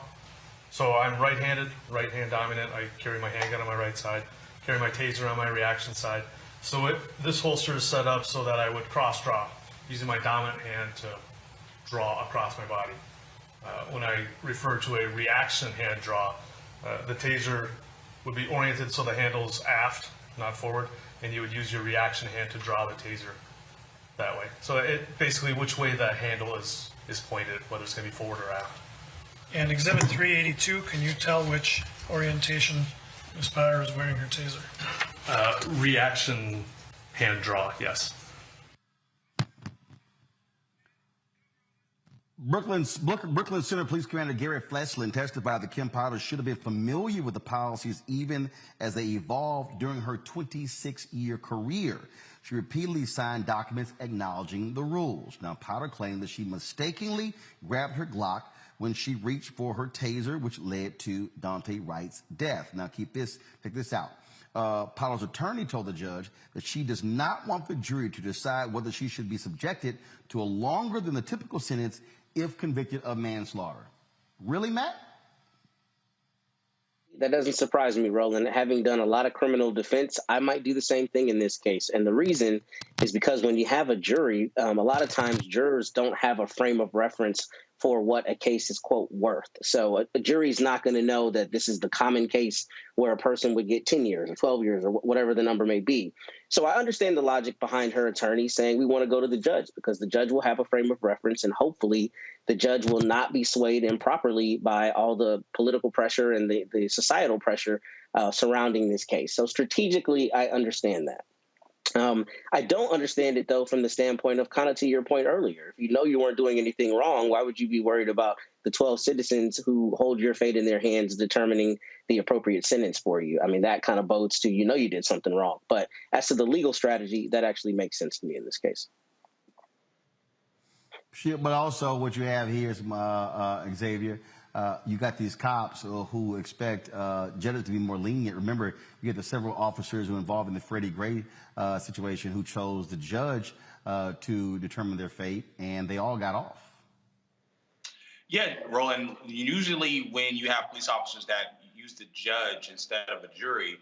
So I'm right-handed, right hand dominant. I carry my handgun on my right side, carry my taser on my reaction side. So this holster is set up so that I would cross draw using my dominant hand to draw across my body. When I refer to a reaction hand draw, the taser would be oriented so the handle's aft, not forward, and you would use your reaction hand to draw the taser that way. So it basically which way the handle is pointed, whether it's going to be forward or aft. And Exhibit 382, can you tell which orientation Ms. Potter is wearing her taser? Reaction hand draw, yes. Brooklyn Center Police Commander Gary Fleslin testified that Kim Potter should have been familiar with the policies even as they evolved during her 26-year career. She repeatedly signed documents acknowledging the rules. Now, Potter claimed that she mistakenly grabbed her Glock when she reached for her taser, which led to Dante Wright's death. Now, check this out. Potter's attorney told the judge that she does not want the jury to decide whether she should be subjected to a longer than the typical sentence if convicted of manslaughter. Really, Matt? That doesn't surprise me, Roland. Having done a lot of criminal defense, I might do the same thing in this case. And the reason is because when you have a jury, a lot of times jurors don't have a frame of reference for what a case is, quote, worth. So a jury's not going to know that this is the common case where a person would get 10 years or 12 years or whatever the number may be. So I understand the logic behind her attorney saying we want to go to the judge because the judge will have a frame of reference and hopefully the judge will not be swayed improperly by all the political pressure and the societal pressure surrounding this case. So strategically, I understand that. I don't understand it, though, from the standpoint of kind of to your point earlier. If you know you weren't doing anything wrong, why would you be worried about the 12 citizens who hold your fate in their hands determining the appropriate sentence for you? I mean, that kind of bodes to you know you did something wrong. But as to the legal strategy, that actually makes sense to me in this case. But also what you have here is, Xavier, you got these cops who expect judges to be more lenient. Remember, you get the several officers who were involved in the Freddie Gray situation who chose the judge to determine their fate, and they all got off. Yeah, Roland, usually when you have police officers that use the judge instead of a jury,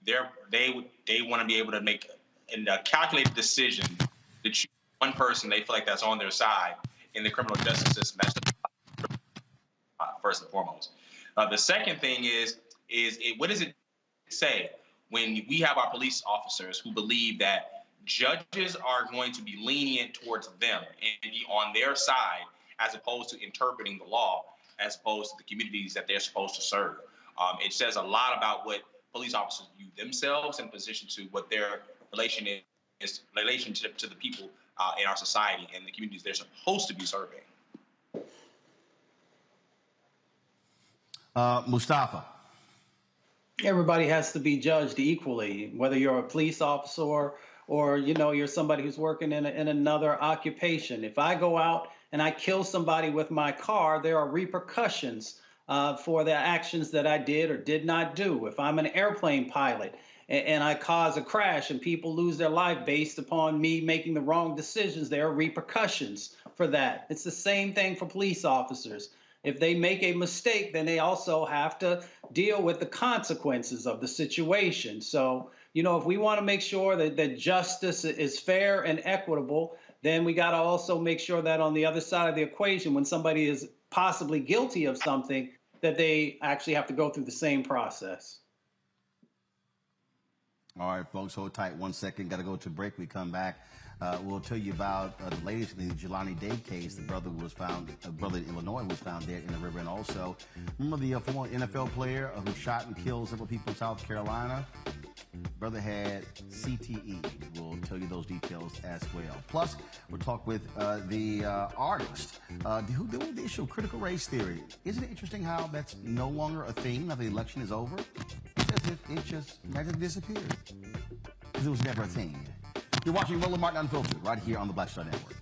they want to be able to make a calculated decision to choose one person they feel like that's on their side in the criminal justice system. That's first and foremost. The second thing is what does it say when we have our police officers who believe that judges are going to be lenient towards them and be on their side as opposed to interpreting the law, as opposed to the communities that they're supposed to serve? It says a lot about what police officers view themselves in position to what their relationship to the people in our society and the communities they're supposed to be serving. Mustafa. Everybody has to be judged equally, whether you're a police officer or you're somebody who's working in another occupation. If I go out and I kill somebody with my car, there are repercussions for the actions that I did or did not do. If I'm an airplane pilot and I cause a crash and people lose their life based upon me making the wrong decisions, there are repercussions for that. It's the same thing for police officers. If they make a mistake, then they also have to deal with the consequences of the situation. So, if we want to make sure that justice is fair and equitable, then we got to also make sure that on the other side of the equation, when somebody is possibly guilty of something, that they actually have to go through the same process. All right, folks, hold tight 1 second. Got to go to break. We come back. We'll tell you about the latest in the Jelani Day case. The brother was found, brother in Illinois was found dead in the river. And also, remember the former NFL player who shot and killed several people in South Carolina? Brother had CTE. We'll tell you those details as well. Plus, we'll talk with the artist who dealt with the issue of critical race theory. Isn't it interesting how that's no longer a thing now the election is over? It's as if it just magically disappeared. Because it was never a thing. You're watching Roland Martin Unfiltered right here on the Black Star Network.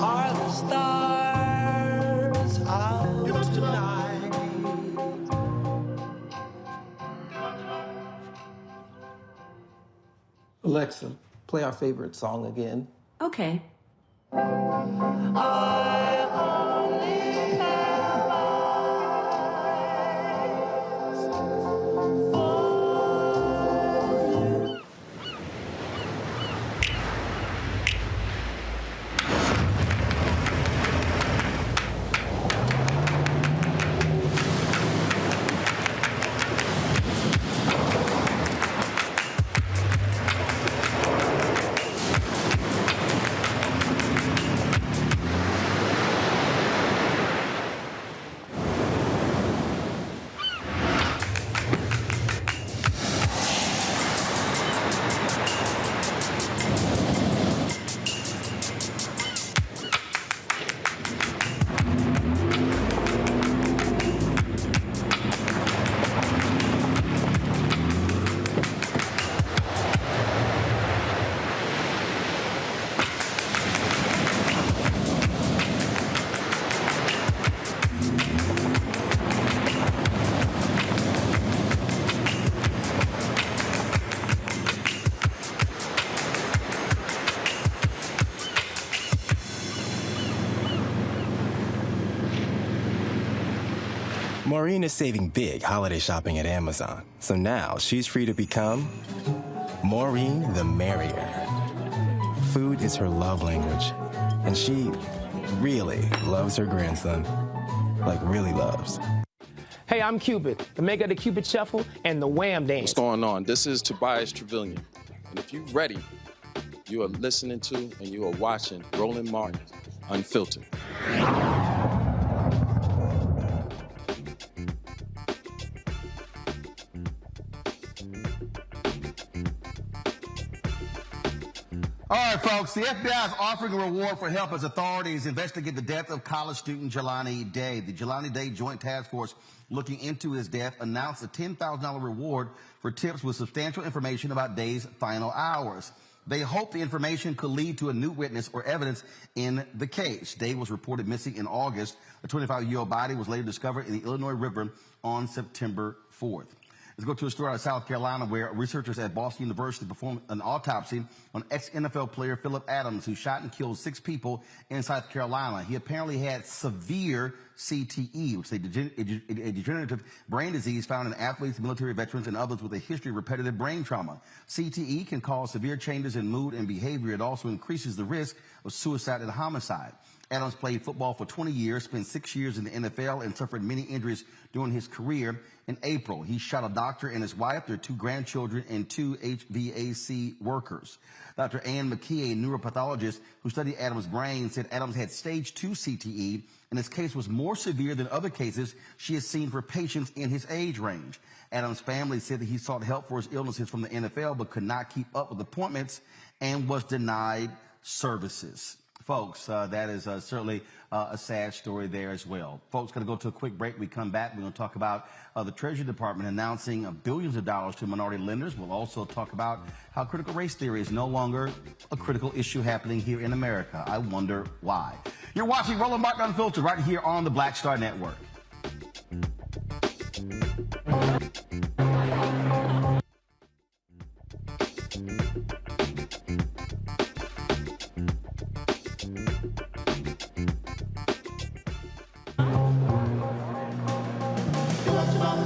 Are the stars out tonight? Alexa, play our favorite song again. Okay. I only have eyes for you. Maureen is saving big holiday shopping at Amazon, so now she's free to become Maureen the Merrier. Food is her love language, and she really loves her grandson. Like, really loves. Hey, I'm Cupid, the maker of the Cupid Shuffle and the Wham Dance. What's going on? This is Tobias Trevelyan. And if you're ready, you are listening to and you are watching Roland Martin Unfiltered. All right, folks, the FBI is offering a reward for help as authorities investigate the death of college student Jelani Day. The Jelani Day Joint Task Force looking into his death announced a $10,000 reward for tips with substantial information about Day's final hours. They hope the information could lead to a new witness or evidence in the case. Day was reported missing in August. A 25-year-old body was later discovered in the Illinois River on September 4th. Let's go to a story out of South Carolina where researchers at Boston University performed an autopsy on ex-NFL player Philip Adams, who shot and killed 6 people in South Carolina. He apparently had severe CTE, which is a degenerative brain disease found in athletes, military veterans, and others with a history of repetitive brain trauma. CTE can cause severe changes in mood and behavior. It also increases the risk of suicide and homicide. Adams played football for 20 years, spent 6 years in the NFL, and suffered many injuries during his career. In April, he shot a doctor and his wife, their 2 grandchildren, and 2 HVAC workers. Dr. Ann McKee, a neuropathologist who studied Adams' brain, said Adams had stage 2 CTE, and his case was more severe than other cases she has seen for patients in his age range. Adams' family said that he sought help for his illnesses from the NFL, but could not keep up with appointments and was denied services. Folks, that is certainly a sad story there as well. Folks, going to go to a quick break. We come back. We're going to talk about the Treasury Department announcing billions of dollars to minority lenders. We'll also talk about how critical race theory is no longer a critical issue happening here in America. I wonder why. You're watching Roland Martin Unfiltered right here on the Black Star Network.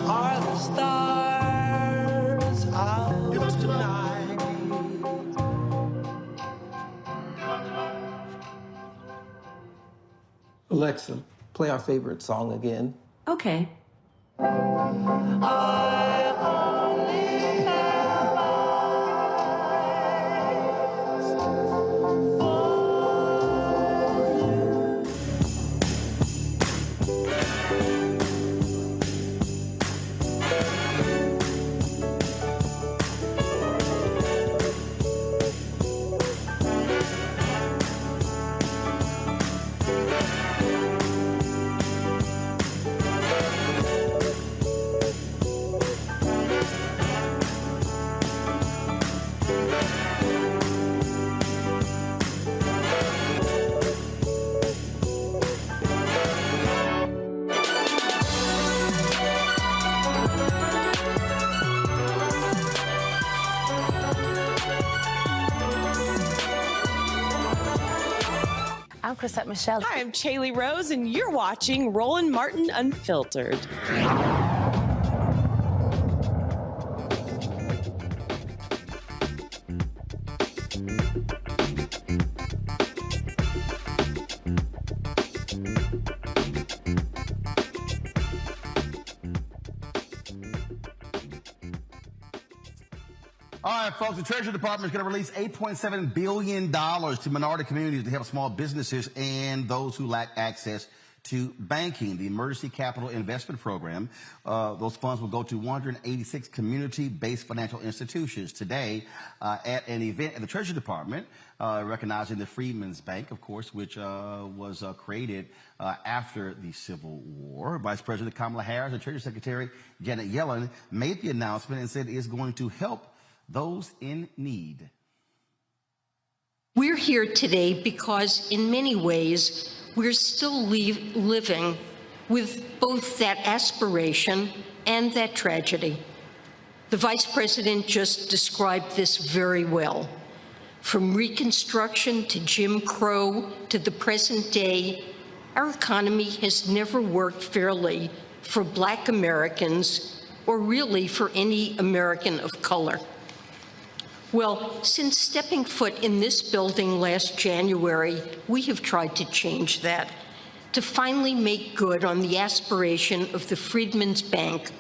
Are the stars out tonight? Alexa, play our favorite song again? Okay. I'm Chrisette Michelle. Hi, I'm Chaley Rose, and you're watching Roland Martin Unfiltered. All right, folks, the Treasury Department is going to release $8.7 billion to minority communities to help small businesses and those who lack access to banking. The Emergency Capital Investment Program, those funds will go to 186 community-based financial institutions. Today, at an event at the Treasury Department, recognizing the Freedmen's Bank, of course, which was created after the Civil War. Vice President Kamala Harris and Treasury Secretary Janet Yellen made the announcement and said it is going to help those in need. We're here today because in many ways we're still living with both that aspiration and that tragedy. The Vice President just described this very well. From Reconstruction to Jim Crow to the present day, our economy has never worked fairly for Black Americans or really for any American of color. Well, since stepping foot in this building last January, we have tried to change that, to finally make good on the aspiration of the Freedmen's Bank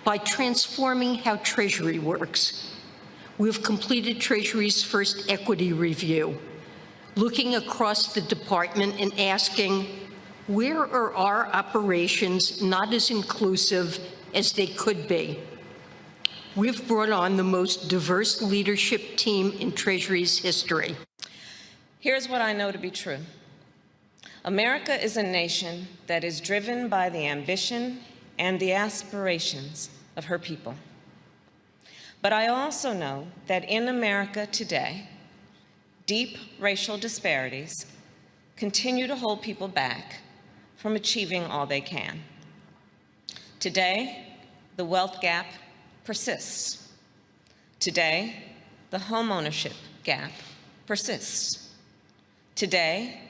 by transforming how Treasury works. We've completed Treasury's first equity review, looking across the department and asking, where are our operations not as inclusive as they could be? We've brought on the most diverse leadership team in Treasury's history. Here's what I know to be true. America is a nation that is driven by the ambition and the aspirations of her people. But I also know that in America today, deep racial disparities continue to hold people back from achieving all they can. Today, the wealth gap persists. Today, the homeownership gap persists. Today,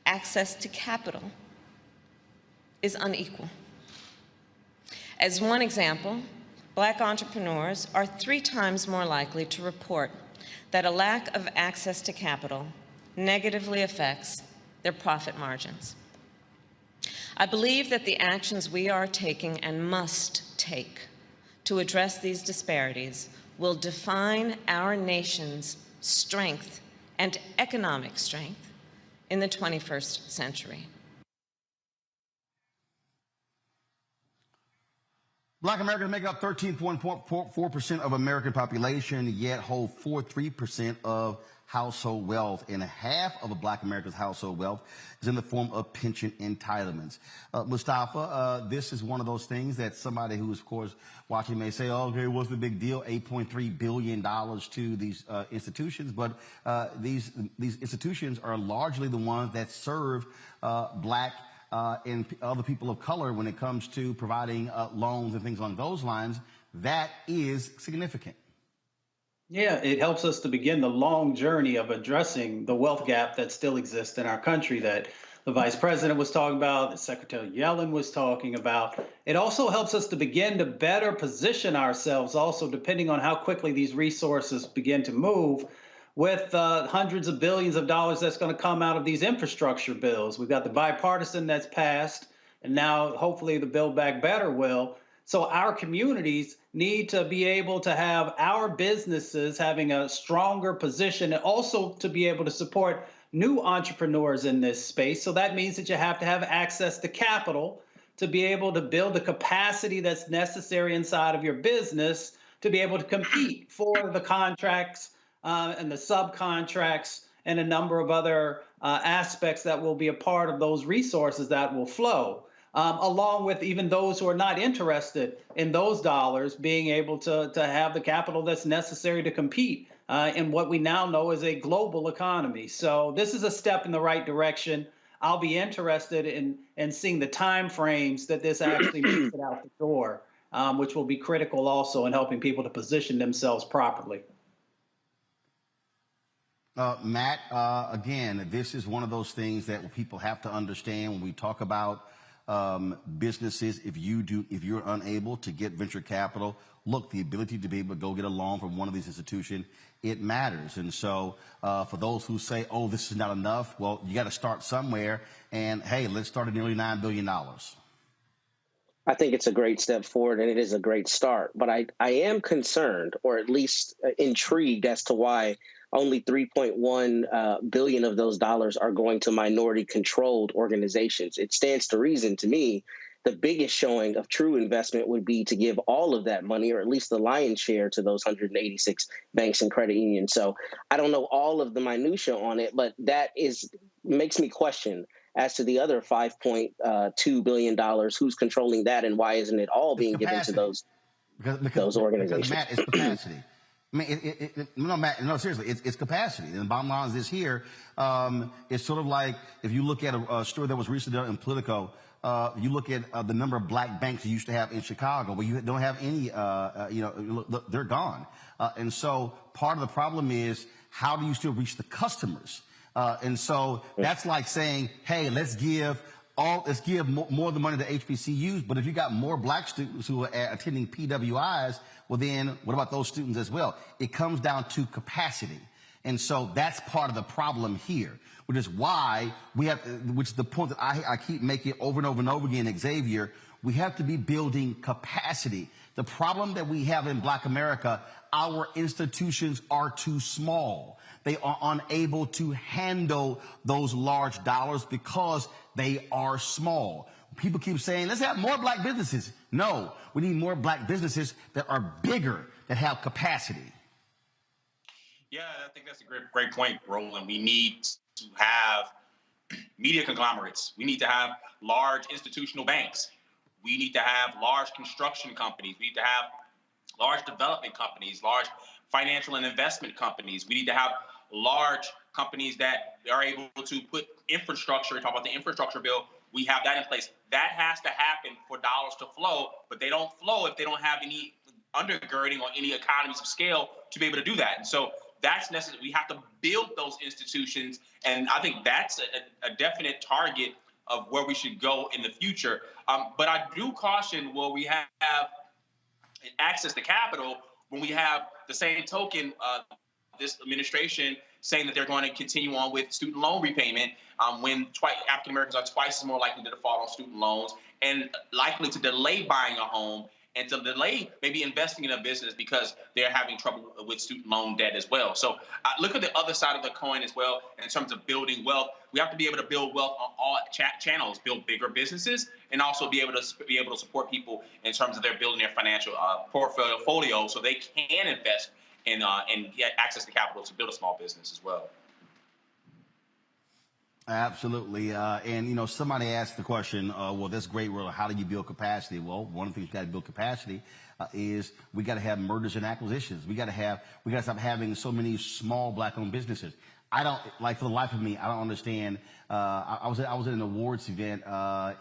access to capital is unequal. As one example, Black entrepreneurs are 3 times more likely to report that a lack of access to capital negatively affects their profit margins. I believe that the actions we are taking and must take to address these disparities will define our nation's strength and economic strength in the 21st century. Black Americans make up 13.4% of American population, yet hold 43% of household wealth, and half of a Black American's household wealth is in the form of pension entitlements. Mustafa, this is one of those things that somebody who's, of course, watching may say, oh, okay, what's the big deal? $8.3 billion to these institutions, but these institutions are largely the ones that serve Black and other people of color when it comes to providing loans and things along those lines. That is significant. Yeah, it helps us to begin the long journey of addressing the wealth gap that still exists in our country that the Vice President was talking about, that Secretary Yellen was talking about. It also helps us to begin to better position ourselves also, depending on how quickly these resources begin to move, with hundreds of billions of dollars that's going to come out of these infrastructure bills. We've got the bipartisan that's passed, and now hopefully the Build Back Better will. So our communities need to be able to have our businesses having a stronger position, and also to be able to support new entrepreneurs in this space. So that means that you have to have access to capital to be able to build the capacity that's necessary inside of your business to be able to compete for the contracts and the subcontracts and a number of other aspects that will be a part of those resources that will flow, along with even those who are not interested in those dollars being able to have the capital that's necessary to compete in what we now know is a global economy. So this is a step in the right direction. I'll be interested in seeing the time frames that this actually makes it out the door, which will be critical also in helping people to position themselves properly. Matt, again, this is one of those things that people have to understand when we talk about businesses. If you're unable to get venture capital, look, the ability to be able to go get a loan from one of these institutions, it matters. And so for those who say, oh, this is not enough, well, you got to start somewhere. And hey, let's start at nearly $9 billion. I think it's a great step forward, and it is a great start. But I am concerned, or at least intrigued, as to why only 3.1 billion of those dollars are going to minority-controlled organizations. It stands to reason to me the biggest showing of true investment would be to give all of that money, or at least the lion's share, to those 186 banks and credit unions. So I don't know all of the minutia on it, but that makes me question as to the other $5.2 billion, who's controlling that, and why isn't it all being given to those organizations? Because, Matt, it's capacity. I mean, no, seriously, it's capacity. And the bottom line is this here. It's sort of like if you look at a story that was recently done in Politico, you look at the number of black banks you used to have in Chicago, but you don't have any, they're gone. And so part of the problem is, how do you still reach the customers? And so that's like saying, hey, let's give more of the money to HBCUs. But if you got more black students who are attending PWIs, well, then what about those students as well? It comes down to capacity. And so that's part of the problem here, which is why which is the point that I keep making over and over and over again, Xavier, we have to be building capacity. The problem that we have in Black America, our institutions are too small. They are unable to handle those large dollars because they are small. People keep saying, let's have more black businesses. No, we need more black businesses that are bigger, that have capacity. Yeah, I think that's a great point, Roland. We need to have media conglomerates. We need to have large institutional banks. We need to have large construction companies. We need to have large development companies, large financial and investment companies. We need to have large companies that are able to put infrastructure. Talk about the infrastructure bill. We have that in place. That has to happen for dollars to flow, but they don't flow if they don't have any undergirding or any economies of scale to be able to do that. And so that's necessary. We have to build those institutions, and I think that's a definite target of where we should go in the future. But I do caution where we have access to capital when we have the same token, this administration saying that they're going to continue on with student loan repayment when African Americans are twice as more likely to default on student loans and likely to delay buying a home and to delay maybe investing in a business because they're having trouble with student loan debt as well. So look at the other side of the coin as well in terms of building wealth. We have to be able to build wealth on all channels, build bigger businesses, and also be able to support people in terms of their building their financial portfolio so they can invest and get access to capital to build a small business as well. Absolutely. And, somebody asked the question, well, that's great. Well, how do you build capacity? Well, one of the things you got to build capacity is we got to have mergers and acquisitions. We got to stop having so many small black-owned businesses. For the life of me, I don't understand. I was at an awards event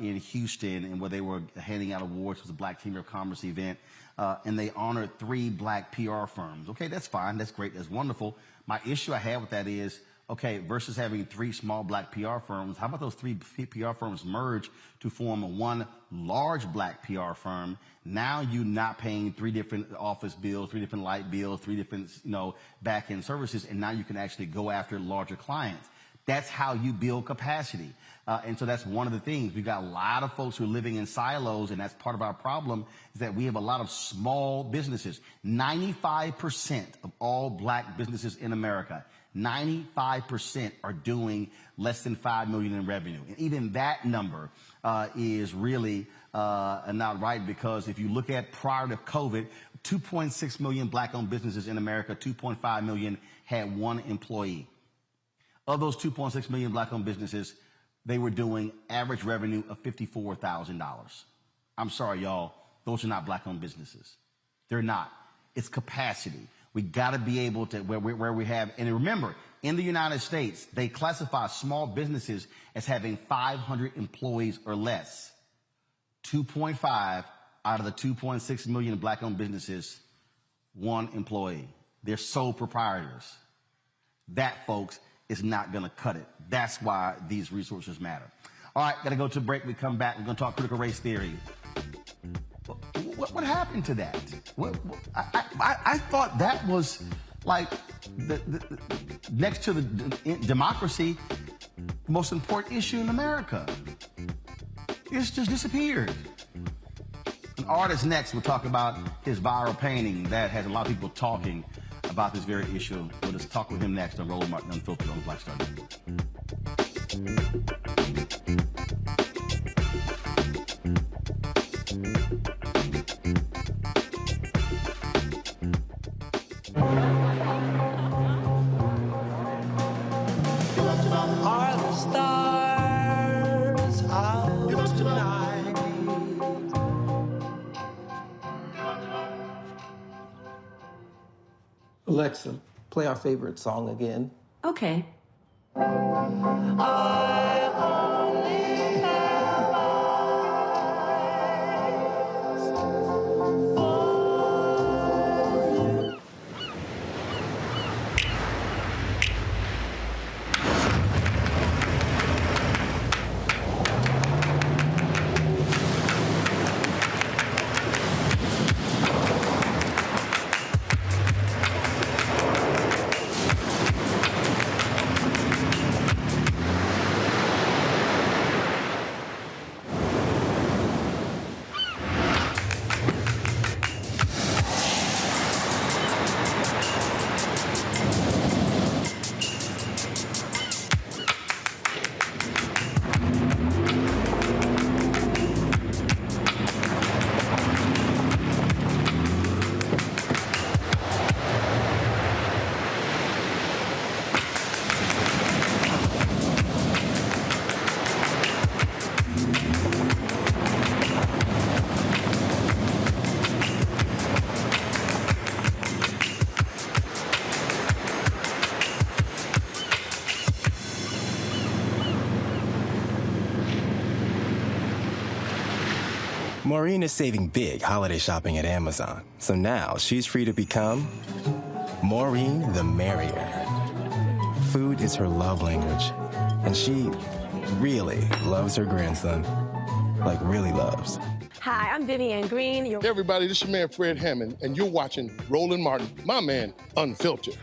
in Houston, and where they were handing out awards. It was a Black Chamber of Commerce event, and they honored 3 black PR firms. Okay, that's fine. That's great. That's wonderful. My issue I have with that is, Okay, versus having 3 small black PR firms, how about those 3 PR firms merge to form one large black PR firm? Now you're not paying 3 different office bills, 3 different light bills, 3 different, back-end services, and now you can actually go after larger clients. That's how you build capacity. And so that's one of the things. We've got a lot of folks who are living in silos, and that's part of our problem, is that we have a lot of small businesses. 95% of all black businesses in America, 95% are doing less than $5 million in revenue. And even that number is really not right, because if you look at prior to COVID, 2.6 million black-owned businesses in America, 2.5 million had 1 employee. Of those 2.6 million black-owned businesses, they were doing average revenue of $54,000. I'm sorry, y'all. Those are not black-owned businesses. They're not. It's capacity. We got to be able to, where we have, and remember, in the United States, they classify small businesses as having 500 employees or less. 2.5 out of the 2.6 million black-owned businesses, 1 employee. They're sole proprietors. That, folks, is not going to cut it. That's why these resources matter. All right, got to go to a break. We come back. We're going to talk critical race theory. What happened to that? I thought that was like the next to the democracy, most important issue in America. It's just disappeared. An artist next will talk about his viral painting that has a lot of people talking about this very issue. We'll just talk with him next on Roland Martin Unfiltered on the Black Star Network. Are the stars out tonight? Alexa, play our favorite song again. Okay. I only have eyes for you. Maureen is saving big holiday shopping at Amazon, so now she's free to become Maureen the Merrier. Food is her love language, and she really loves her grandson. Like, really loves. Hi, I'm Vivian Green. Hey everybody, this is your man Fred Hammond, and you're watching Roland Martin, my man, Unfiltered.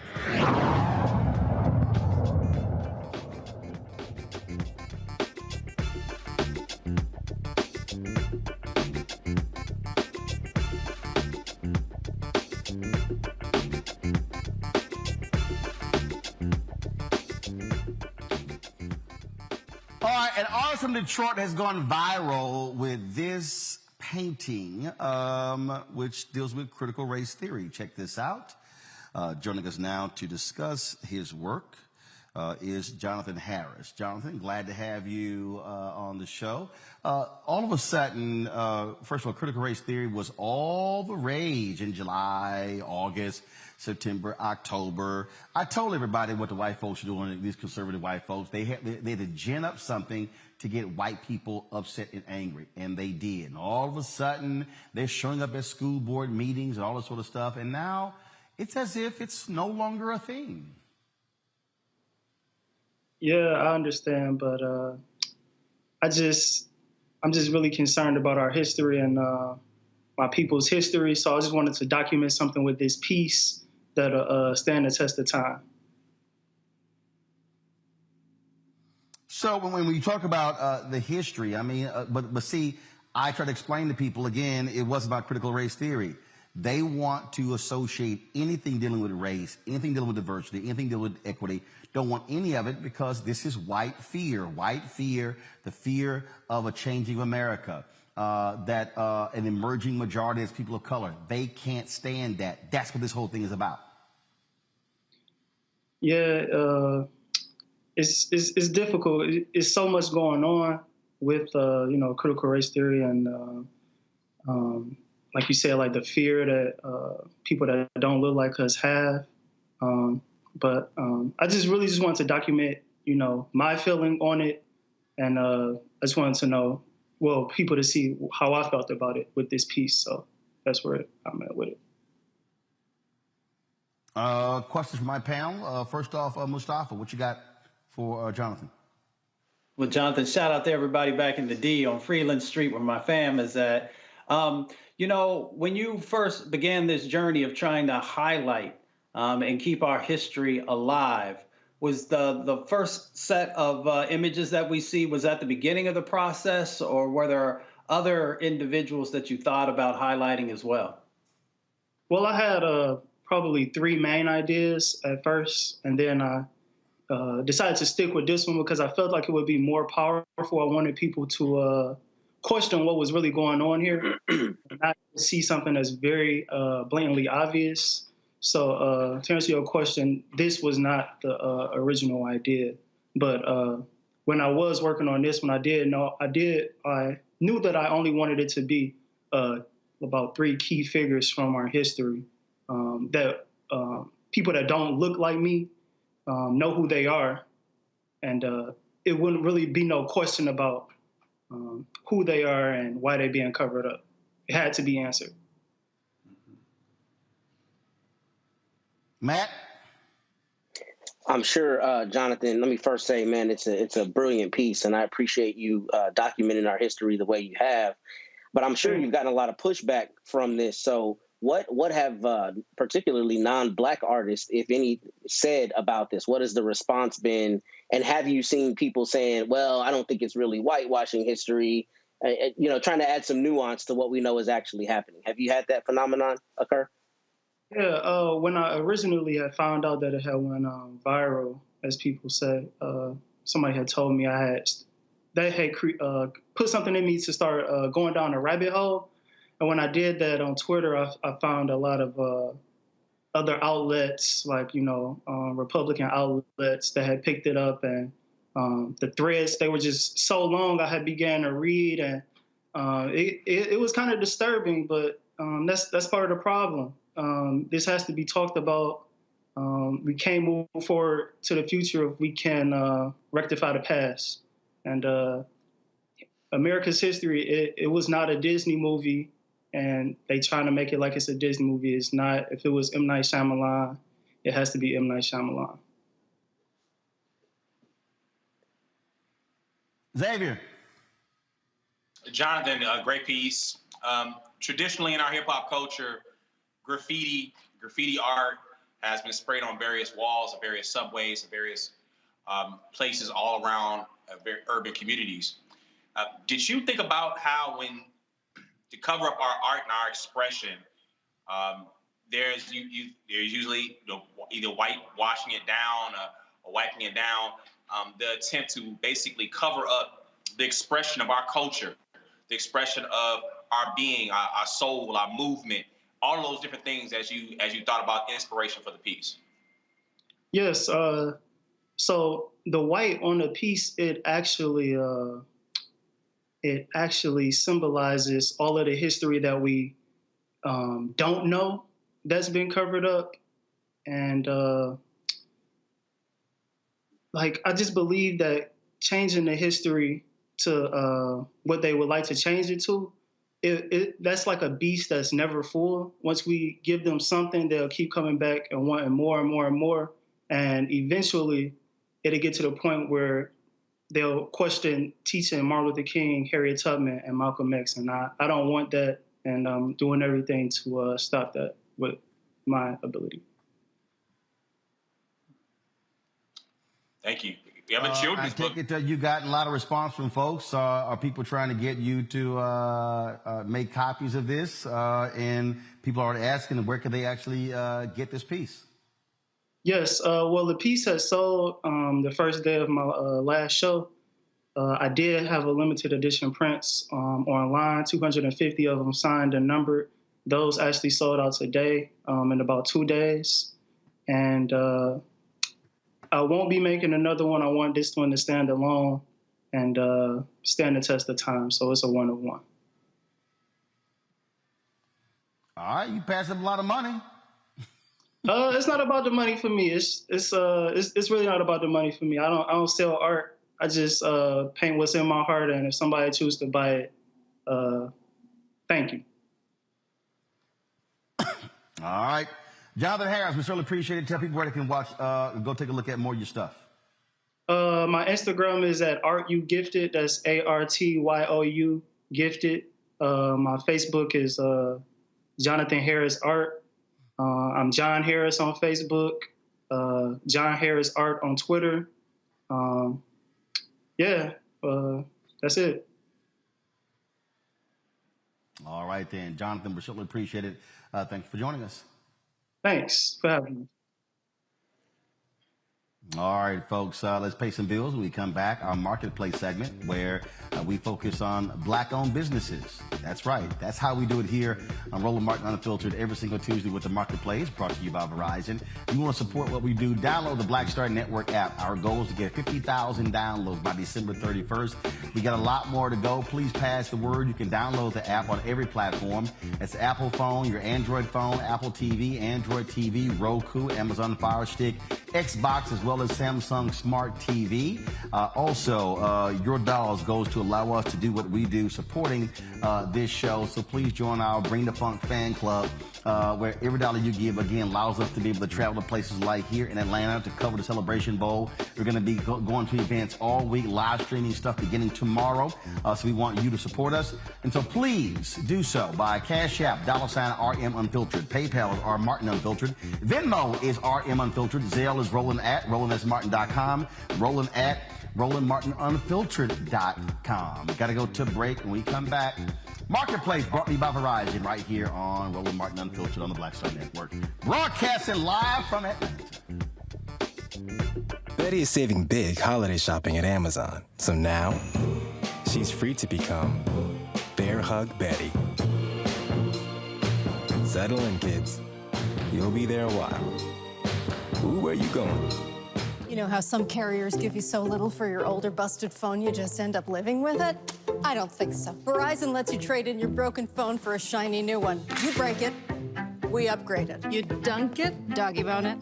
An artist from Detroit has gone viral with this painting, which deals with critical race theory. Check this out. Joining us now to discuss his work is Jonathan Harris. Jonathan, glad to have you on the show. All of a sudden, first of all, critical race theory was all the rage in July, August, September, October. I told everybody what the white folks are doing, these conservative white folks. They had to gin up something to get white people upset and angry, and they did. And all of a sudden, they're showing up at school board meetings and all this sort of stuff, and now it's as if it's no longer a thing. Yeah, I understand, but I'm just really concerned about our history and my people's history. So I just wanted to document something with this piece that'll stand the test of time. So when we talk about the history, I mean, but see, I try to explain to people again, it wasn't about critical race theory. They want to associate anything dealing with race, anything dealing with diversity, anything dealing with equity. Don't want any of it because this is white fear, the fear of a changing America, that an emerging majority is people of color. They can't stand that. That's what this whole thing is about. Yeah, it's difficult. It's so much going on with critical race theory and like you said, like the fear that people that don't look like us have. But I just want to document, my feeling on it, and I just wanted to know, people to see how I felt about it with this piece. So that's where I'm at with it. Questions from my panel. First off, Mustafa, what you got for Jonathan? Well, Jonathan, shout out to everybody back in the D on Freeland Street where my fam is at. When you first began this journey of trying to highlight and keep our history alive, was the first set of images that we see, was at the beginning of the process, or were there other individuals that you thought about highlighting as well? Well, I had probably three main ideas at first, and then I decided to stick with this one because I felt like it would be more powerful. I wanted people to question what was really going on here, and not see something that's very blatantly obvious. So to answer your question, this was not the original idea. But when I was working on this one, I knew that I only wanted it to be about three key figures from our history that people that don't look like me know who they are, and it wouldn't really be no question about who they are and why they're being covered up. It had to be answered. Matt? I'm sure, Jonathan, let me first say, man, it's a brilliant piece, and I appreciate you documenting our history the way you have. But I'm sure you've gotten a lot of pushback from this. So what have particularly non-Black artists, if any, said about this? What has the response been? And have you seen people saying, well, I don't think it's really whitewashing history, trying to add some nuance to what we know is actually happening? Have you had that phenomenon occur? Yeah, when I originally had found out that it had went viral, as people say, somebody had told me they had put something in me to start going down a rabbit hole. And when I did that on Twitter, I found a lot of other outlets, like, Republican outlets that had picked it up. And the threads, they were just so long, I had began to read. And it was kind of disturbing, but that's part of the problem. This has to be talked about. We can't move forward to the future if we can rectify the past. And America's history, it was not a Disney movie, and they trying to make it like it's a Disney movie. It's not. If it was M. Night Shyamalan, it has to be M. Night Shyamalan. Xavier. Jonathan, a great piece. Traditionally in our hip hop culture, graffiti art has been sprayed on various walls of various subways and various places all around urban communities. Did you think about how, when to cover up our art and our expression, there's usually either whitewashing it down or wiping it down, the attempt to basically cover up the expression of our culture, the expression of our being, our soul, our movement, all of those different things as you thought about inspiration for the piece? Yes. So the white on the piece, it actually symbolizes all of the history that we don't know that's been covered up. And I just believe that changing the history to what they would like to change it to, that's like a beast that's never full. Once we give them something, they'll keep coming back and wanting more and more and more. And eventually, it'll get to the point where they'll question teaching Martin Luther King, Harriet Tubman, and Malcolm X. And I don't want that, and I'm doing everything to stop that with my ability. Thank you. We have a children's I take it that you got a lot of response from folks. Are people trying to get you to make copies of this? And people are asking, where can they actually get this piece? Yes. Well, the piece has sold the first day of my last show. I did have a limited edition prints online, 250 of them signed and numbered. Those actually sold out today in about 2 days. And I won't be making another one. I want this one to stand alone and stand the test of time. So it's a one of one. All right, you passed up a lot of money. It's not about the money for me. It's really not about the money for me. I don't sell art. I just paint what's in my heart, and if somebody chooses to buy it, thank you. All right. Jonathan Harris, we certainly appreciate it. Tell people where they can watch, go take a look at more of your stuff. My Instagram is at ArtYouGifted. That's ARTYOU Gifted. My Facebook is Jonathan Harris Art. I'm John Harris on Facebook. John Harris Art on Twitter. That's it. All right, then. Jonathan, we certainly appreciate it. Thank you for joining us. Thanks for having me. All right, folks, let's pay some bills when we come back. Our marketplace segment where we focus on Black-owned businesses. That's right. That's how we do it here on Roland Martin Unfiltered every single Tuesday with the marketplace, brought to you by Verizon. If you want to support what we do, download the Black Star Network app. Our goal is to get 50,000 downloads by December 31st. We got a lot more to go. Please pass the word. You can download the app on every platform. It's Apple phone, your Android phone, Apple TV, Android TV, Roku, Amazon Fire Stick, Xbox, as well as Samsung Smart TV. Also, your dollars goes to allow us to do what we do, supporting this show. So please join our Bring the Funk fan club, where every dollar you give, again, allows us to be able to travel to places like here in Atlanta to cover the Celebration Bowl. We're going to be going to events all week, live streaming stuff beginning tomorrow. So we want you to support us. And so please do so by Cash App, $RM Unfiltered. PayPal is R Martin Unfiltered. Venmo is RM Unfiltered. Zelle is Roland at RolandSMartin.com. Roland at RolandMartinUnfiltered.com. Got to go to break. When we come back, Marketplace brought to you by Verizon right here on Roland Martin Unfiltered on the Black Star Network. Broadcasting live from Atlanta. Betty is saving big holiday shopping at Amazon. So now, she's free to become Bear Hug Betty. Settle in, kids. You'll be there a while. Ooh, where you going? You know how some carriers give you so little for your older busted phone you just end up living with it? I don't think so. Verizon lets you trade in your broken phone for a shiny new one. You break it, we upgrade it. You dunk it, doggy bone it,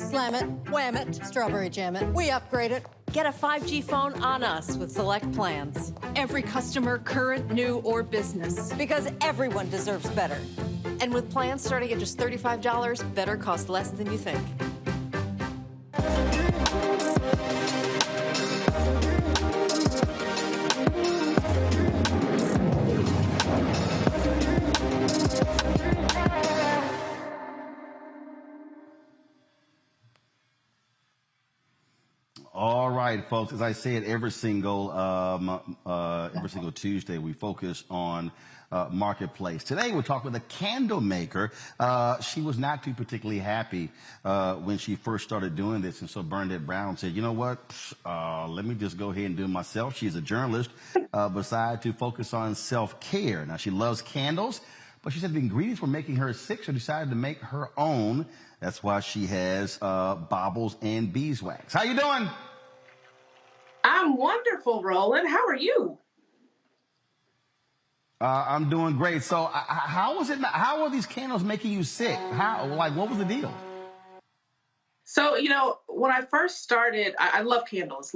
slam it, wham it, strawberry jam it, we upgrade it. Get a 5G phone on us with select plans. Every customer, current, new, or business. Because everyone deserves better. And with plans starting at just $35, better costs less than you think. All right, folks. As I said, every single Tuesday, we focus on Marketplace. Today, we're talking with a candle maker. She was not too particularly happy when she first started doing this, and so Bernadette Brown said, "You know what? Let me just go ahead and do it myself." She's a journalist, decided to focus on self-care. Now, she loves candles, but she said the ingredients were making her sick, so decided to make her own. That's why she has Baubles and Beeswax. How you doing? I'm wonderful, Roland. How are you? I'm doing great. So how was it? How are these candles making you sick? What was the deal? So, when I first started, I love candles,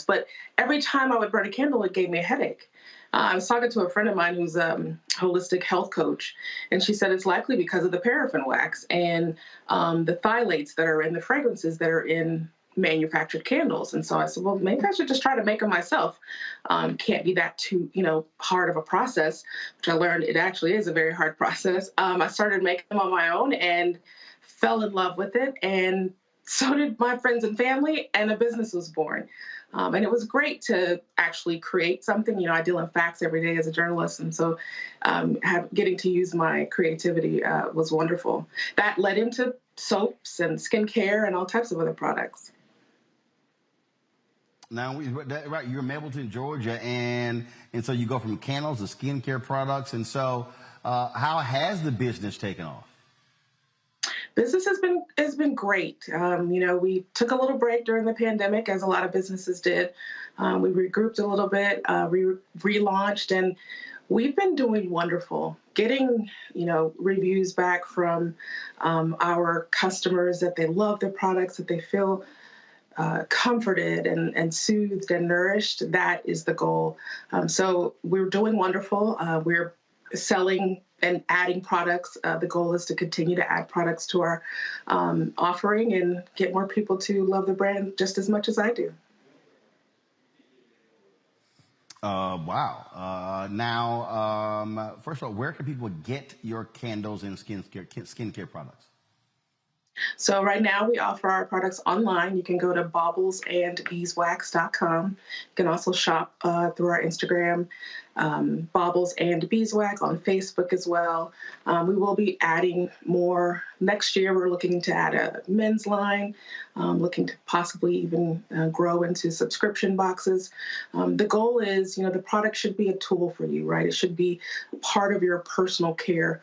but every time I would burn a candle, it gave me a headache. I was talking to a friend of mine who's a holistic health coach, and she said it's likely because of the paraffin wax and the phthalates that are in the fragrances that are in manufactured candles. And so I said, well, maybe I should just try to make them myself. Can't be that too, hard of a process, which I learned it actually is a very hard process. I started making them on my own and fell in love with it. And so did my friends and family, and a business was born. And it was great to actually create something. I deal in facts every day as a journalist. And so getting to use my creativity was wonderful. That led into soaps and skincare and all types of other products. Now, right, you're in Mableton, Georgia, and so you go from candles to skincare products. And so how has the business taken off? Business has been great. We took a little break during the pandemic, as a lot of businesses did. We regrouped a little bit, relaunched, and we've been doing wonderful. Getting, reviews back from our customers that they love their products, that they feel comforted and soothed and nourished. That is the goal. So we're doing wonderful. We're selling and adding products. The goal is to continue to add products to our offering and get more people to love the brand just as much as I do. Wow. Now, first of all, where can people get your candles and skincare products? So right now we offer our products online. You can go to baublesandbeeswax.com. You can also shop through our Instagram, Baubles and Beeswax, on Facebook as well. We will be adding more next year. We're looking to add a men's line, looking to possibly even grow into subscription boxes. The goal is, the product should be a tool for you, right? It should be part of your personal care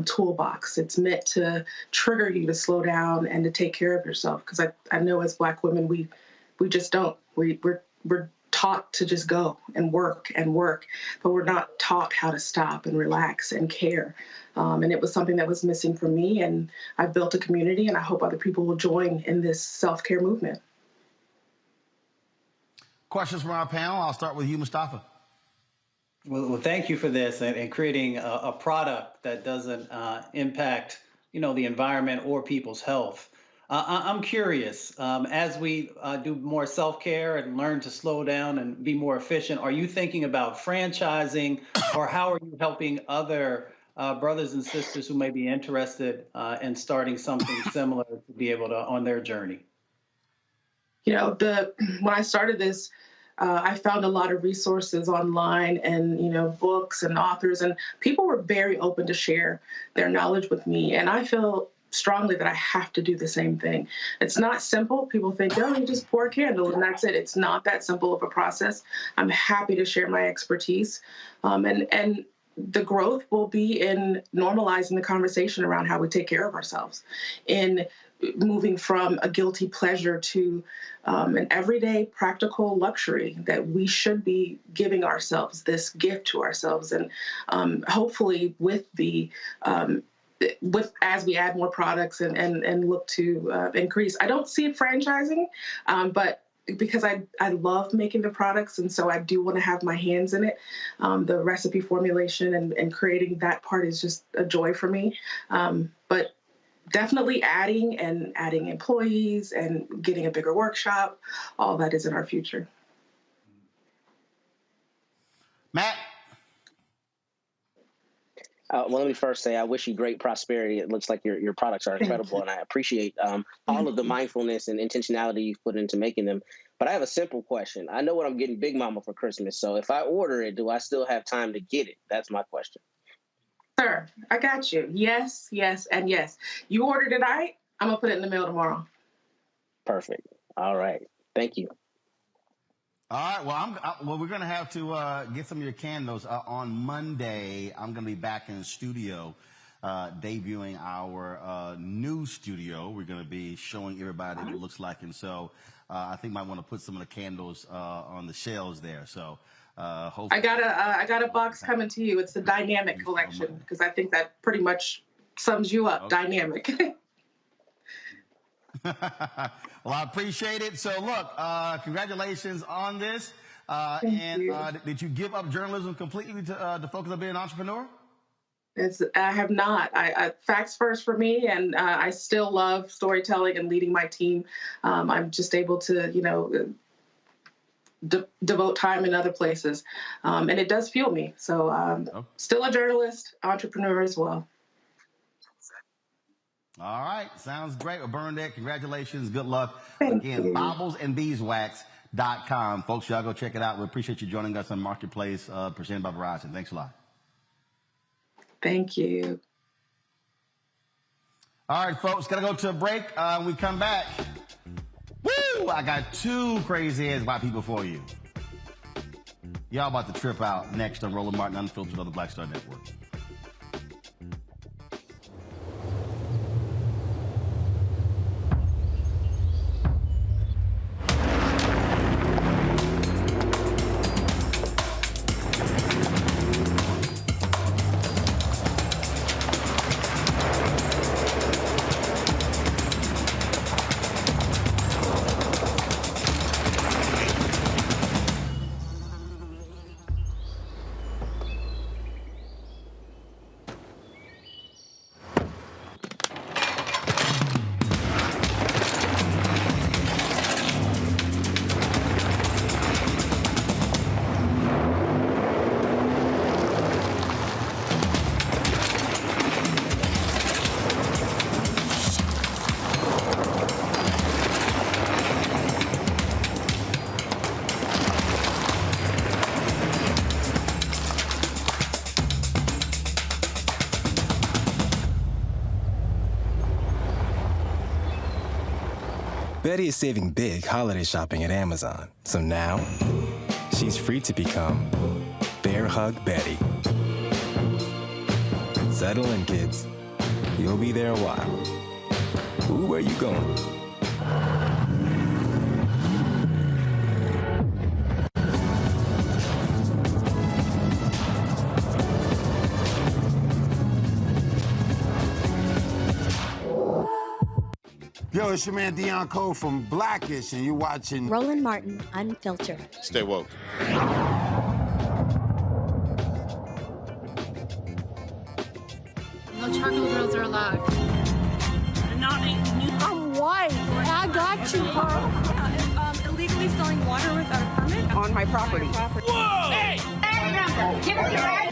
toolbox. It's meant to trigger you to slow down and to take care of yourself. Because I know as Black women, we just don't. We're taught to just go and work, but we're not taught how to stop and relax and care. And it was something that was missing for me. And I've built a community, and I hope other people will join in this self-care movement. Questions from our panel. I'll start with you, Mustafa. Well, thank you for this and creating a product that doesn't impact, the environment or people's health. I'm curious, as we do more self-care and learn to slow down and be more efficient, are you thinking about franchising, or how are you helping other brothers and sisters who may be interested in starting something similar to be able to on their journey? When I started this, I found a lot of resources online and, books and authors, and people were very open to share their knowledge with me. And I feel strongly that I have to do the same thing. It's not simple. People think, you just pour a candle and that's it. It's not that simple of a process. I'm happy to share my expertise. And the growth will be in normalizing the conversation around how we take care of ourselves, in moving from a guilty pleasure to an everyday practical luxury that we should be giving ourselves, this gift to ourselves. And hopefully as we add more products and look to increase. I don't see it franchising, but because I love making the products, and so I do want to have my hands in it. The recipe formulation and creating that part is just a joy for me. But definitely adding employees and getting a bigger workshop, all that is in our future. Matt? Well, let me first say I wish you great prosperity. It looks like your products are incredible, and I appreciate all of the mindfulness and intentionality you've put into making them. But I have a simple question. I know what I'm getting Big Mama for Christmas, so if I order it, do I still have time to get it? That's my question. Sir, I got you. Yes, and yes. You ordered it right. I'm going to put it in the mail tomorrow. Perfect. All right. Thank you. All right. Well, we're going to have to get some of your candles. On Monday, I'm going to be back in the studio, debuting our new studio. We're going to be showing everybody what it looks like. And so I think I might want to put some of the candles on the shelves there. So hopefully. I got a box coming to you. It's the dynamic collection, because I think that pretty much sums you up. Okay. Dynamic. Well, I appreciate it. So, look, congratulations on this. Thank you. Did you give up journalism completely to focus on being an entrepreneur? I have not. Facts first for me, and I still love storytelling and leading my team. I'm just able to, devote time in other places, and it does fuel me. So still a journalist, entrepreneur as well. All right, sounds great. Well, Bernadette, congratulations. Good luck. Thank Again, you. baublesbeeswax.com. Folks, y'all go check it out. We appreciate you joining us on Marketplace, presented by Verizon. Thanks a lot. Thank you. All right, folks, gotta go to a break. When we come back, woo! I got two crazy ass white people for you. Y'all about to trip out next on Roland Martin Unfiltered on the Black Star Network. Betty is saving big holiday shopping at Amazon. So now, she's free to become Bear Hug Betty. Settle in, kids. You'll be there a while. Ooh, where you going? Yo, it's your man Dion Cole from Blackish, and you're watching Roland Martin Unfiltered. Stay woke. No charcoal grills are allowed. I'm white. I got you, Carl. Illegally selling water without a permit On my property. Whoa! Hey!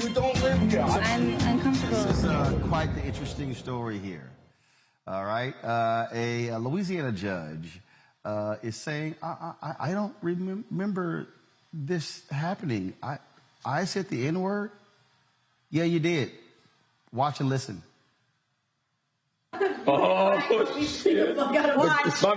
You don't live here. I'm uncomfortable. This is quite the interesting story here. All right. A Louisiana judge is saying, I don't remember this happening. I said the N-word? Yeah, you did. Watch and listen. Oh, shit. Mom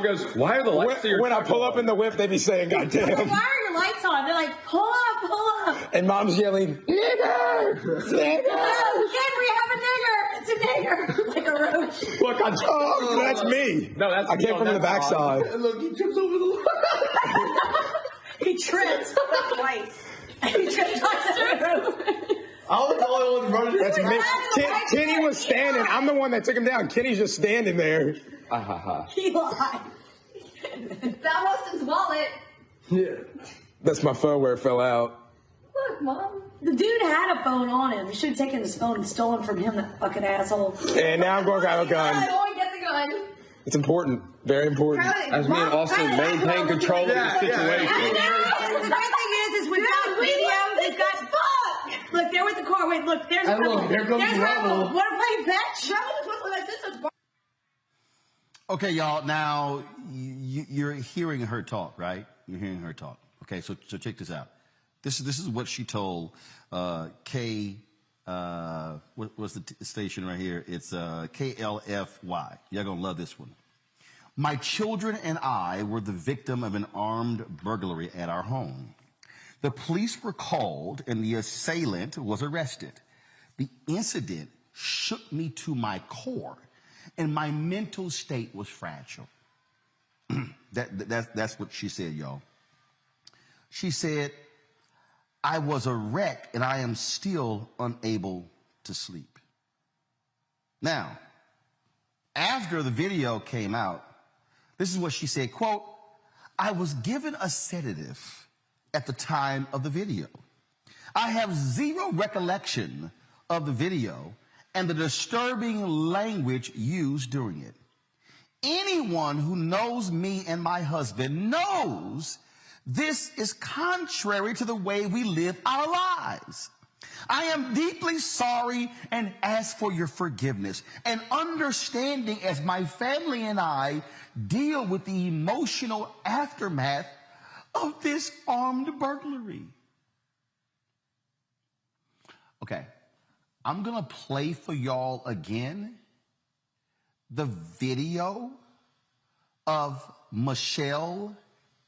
goes, why are the lights When I pull up in the whip, they be saying, God damn. Why are your lights on? They're like, pull up, pull up. And mom's yelling, nigger! Nigger! No, kid, we have a nigger. It's a nigger. Like a roach. Look, that's me. No, that's I came from the backside. Look, he trips over the He trips twice. He trips twice. I was the only one running. That's me. Kenny was standing. I'm the one that took him down. Kenny's just standing there. He lied. That was his wallet. Yeah. That's my phone where it fell out. Look, Mom. The dude had a phone on him. We should have taken his phone and stolen from him, that fucking asshole. And now I'm going to grab a gun. Go get the gun. It's important. Very important. As me and Austin maintain control of the situation. The great thing is we've got video. We've got fuck. Look, they're with the car. Wait, look. There's Rebel. Here comes There's Rebel. Want to play fetch? Rebel is supposed to like this. Okay, y'all. Now you're hearing her talk, right? You're hearing her talk. Okay, so check this out. This is what she told K. What's the station right here? It's KLFY. Y'all gonna love this one. My children and I were the victim of an armed burglary at our home. The police were called and the assailant was arrested. The incident shook me to my core, and my mental state was fragile. That's what she said, y'all. She said, I was a wreck and I am still unable to sleep. Now, after the video came out, this is what she said, quote, I was given a sedative at the time of the video. I have zero recollection of the video, and the disturbing language used during it. Anyone who knows me and my husband knows this is contrary to the way we live our lives. I am deeply sorry and ask for your forgiveness and understanding as my family and I deal with the emotional aftermath of this armed burglary. Okay, I'm going to play for y'all again the video of Michelle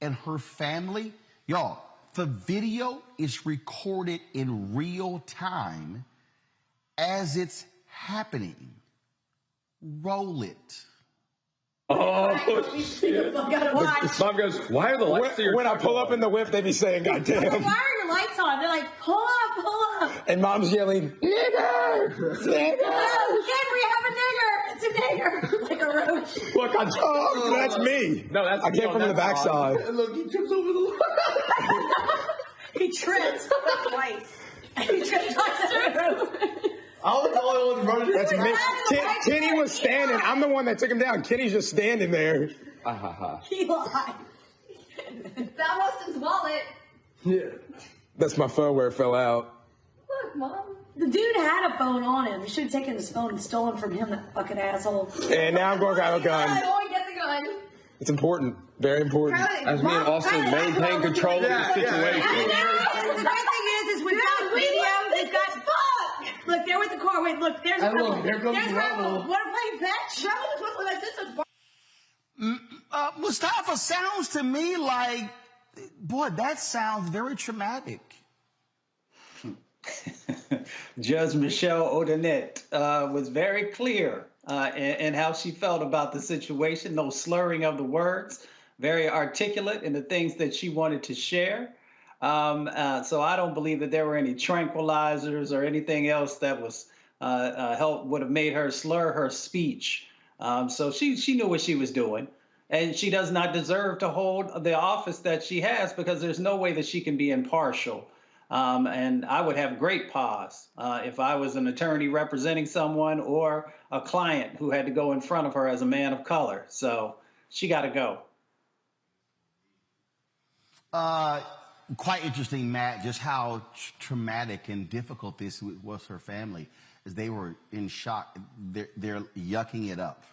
and her family. Y'all, the video is recorded in real time as it's happening. Roll it. Oh, shit. Mom goes, why are the lights When I pull up in the whip, they be saying, God damn. Why are your lights on? They're like, pull up, pull up. And Mom's yelling, nigger! Nigger! No, kid, we have a nigger. It's a nigger. Like a roach. Look, that's me. No, that's I came from the backside. Look, he trips over the He trips twice. He trips twice. I was the only one running. That's me. Kenny was standing. I'm the one that took him down. Kenny's just standing there. He lied. That Austin's wallet. Yeah. That's my phone where it fell out. Look, Mom. The dude had a phone on him. You should have taken his phone and stolen from him, that fucking asshole. And now I'm going to grab a gun. Go and get the gun. It's important. Very important. As me and Austin maintain control of the situation. The bad thing is we've got video, we've got fuck. Look, they're with the car. Wait, look, there's And Rebel. look, here comes There's Rebel. Rebel. Want to play fetch? Rebel just went with my sister's Mustafa, sounds to me like, boy, that sounds very traumatic. Judge Michelle Odenette was very clear in how she felt about the situation, no slurring of the words, very articulate in the things that she wanted to share. So I don't believe that there were any tranquilizers or anything else that was would have made her slur her speech. So she knew what she was doing. And she does not deserve to hold the office that she has because there's no way that she can be impartial. And I would have great pause if I was an attorney representing someone or a client who had to go in front of her as a man of color. So she got to go. Quite interesting, Matt, just how traumatic and difficult this was for her family, as they were in shock. They're yucking it up.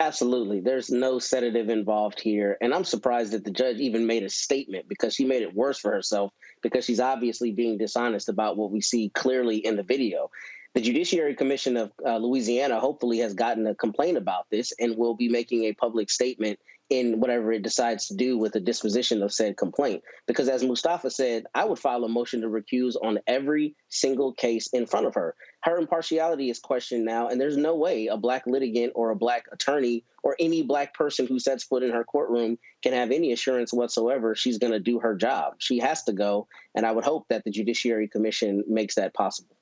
Absolutely. There's no sedative involved here. And I'm surprised that the judge even made a statement, because she made it worse for herself, because she's obviously being dishonest about what we see clearly in the video. The Judiciary Commission of Louisiana hopefully has gotten a complaint about this and will be making a public statement in whatever it decides to do with the disposition of said complaint. Because as Mustafa said, I would file a motion to recuse on every single case in front of her. Her impartiality is questioned now, and there's no way a black litigant or a black attorney or any black person who sets foot in her courtroom can have any assurance whatsoever she's going to do her job. She has to go, and I would hope that the Judiciary Commission makes that possible.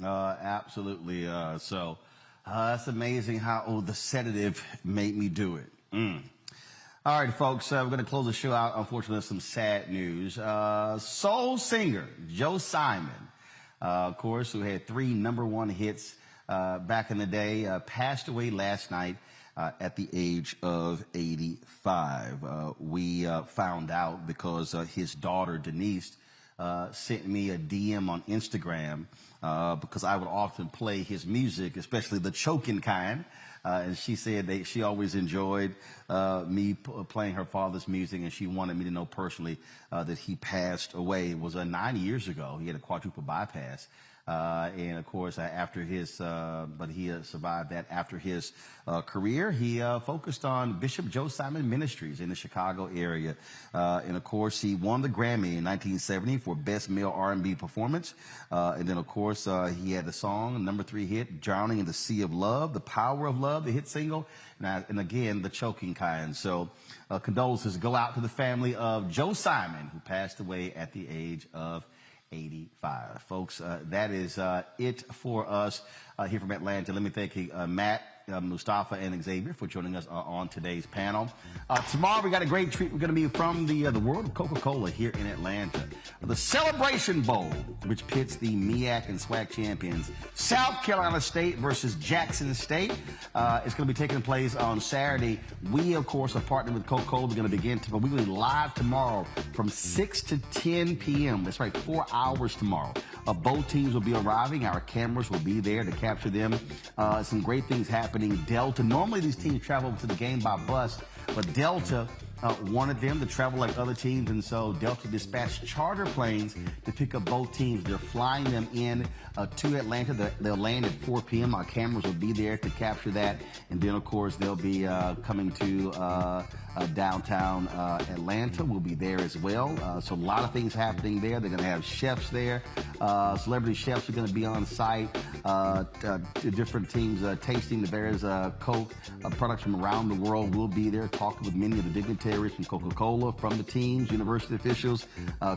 Absolutely. So that's amazing how the sedative made me do it. All right, folks, we're going to close the show out, unfortunately, with some sad news. Soul singer Joe Simon, of course, who had 3 #1 hits back in the day, passed away last night at the age of 85. We found out because his daughter, Denise, sent me a DM on Instagram because I would often play his music, especially the choking kind. And she said that she always enjoyed me playing her father's music, and she wanted me to know personally that he passed away. It was 9 years ago. He had a quadruple bypass. And of course, after his, but he survived that. After his career, he focused on Bishop Joe Simon Ministries in the Chicago area. And of course, he won the Grammy in 1970 for Best Male R&B Performance. And then, of course, he had the song, #3 hit, Drowning in the Sea of Love, The Power of Love, the hit single, and again, The Choking Kind. So condolences go out to the family of Joe Simon, who passed away at the age of 85. Folks, that is it for us here from Atlanta. Let me thank Matt Mustafa and Xavier for joining us on today's panel. Tomorrow we got a great treat. We're going to be from the world of Coca-Cola here in Atlanta. The Celebration Bowl, which pits the MEAC and SWAC champions, South Carolina State versus Jackson State. It's going to be taking place on Saturday. We, of course, are partnering with Coca-Cola. We're going to begin we're going to be live tomorrow from 6 to 10 p.m. That's right, 4 hours tomorrow. Both teams will be arriving. Our cameras will be there to capture them. Some great things happening. Delta, normally these teams travel to the game by bus, but Delta wanted them to travel like other teams, and so Delta dispatched charter planes to pick up both teams. They're flying them in to Atlanta. They'll land at 4 p.m. Our cameras will be there to capture that, and then, of course, they'll be coming to downtown Atlanta. We'll be there as well. So a lot of things happening there. They're going to have chefs there. Celebrity chefs are going to be on site. Different teams tasting the various Coke products from around the world. Will be there talking with many of the dignitaries from Coca-Cola, from the teams, university officials,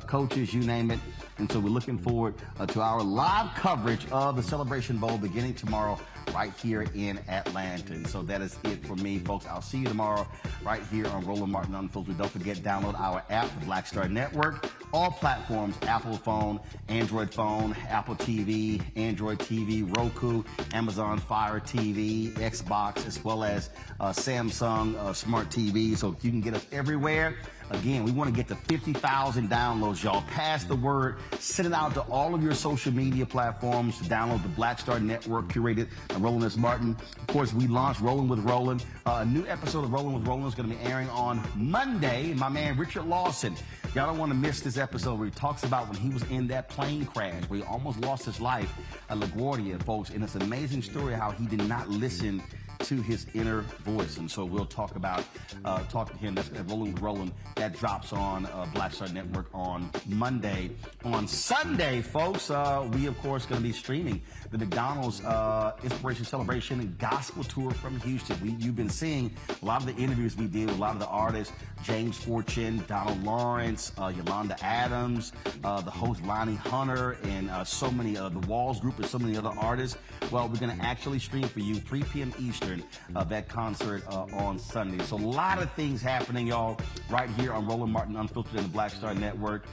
coaches, you name it. And so we're looking forward to our live coverage of the Celebration Bowl beginning tomorrow right here in Atlanta. And so that is it for me, folks. I'll see you tomorrow right here on Roland Martin Unfiltered. Don't forget, download our app, the Black Star Network. All platforms, Apple phone, Android phone, Apple TV, Android TV, Roku, Amazon Fire TV, Xbox, as well as Samsung Smart TV. So you can get us everywhere. Again, we want to get to 50,000 downloads, y'all. Pass the word. Send it out to all of your social media platforms to download the Black Star Network, curated by Roland S. Martin. Of course, we launched Rolling with Roland. A new episode of Rolling with Roland is going to be airing on Monday. My man, Richard Lawson. Y'all don't want to miss this episode where he talks about when he was in that plane crash, where he almost lost his life at LaGuardia, folks. And it's an amazing story how he did not listen to his inner voice. And so we'll talk to him. That's Rolling with Roland. That drops on Black Star Network on Monday. On Sunday, folks, we, of course, going to be streaming the McDonald's Inspiration Celebration and Gospel Tour from Houston. You've been seeing a lot of the interviews we did with a lot of the artists, James Fortune, Donald Lawrence, Yolanda Adams, the host Lonnie Hunter, and so many of the Walls Group and so many other artists. Well, we're going to actually stream for you 3 p.m. Eastern that concert on Sunday. So a lot of things happening, y'all, right here on Roland Martin Unfiltered and the Black Star Network.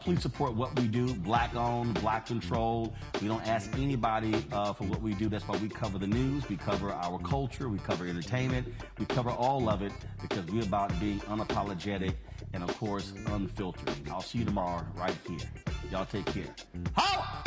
Please support what we do. Black owned, Black controlled. We don't ask anybody for what we do. That's why we cover the news. We cover our culture. We cover entertainment. We cover all of it because we're about being unapologetic and, of course, unfiltered. I'll see you tomorrow right here. Y'all take care. Holla!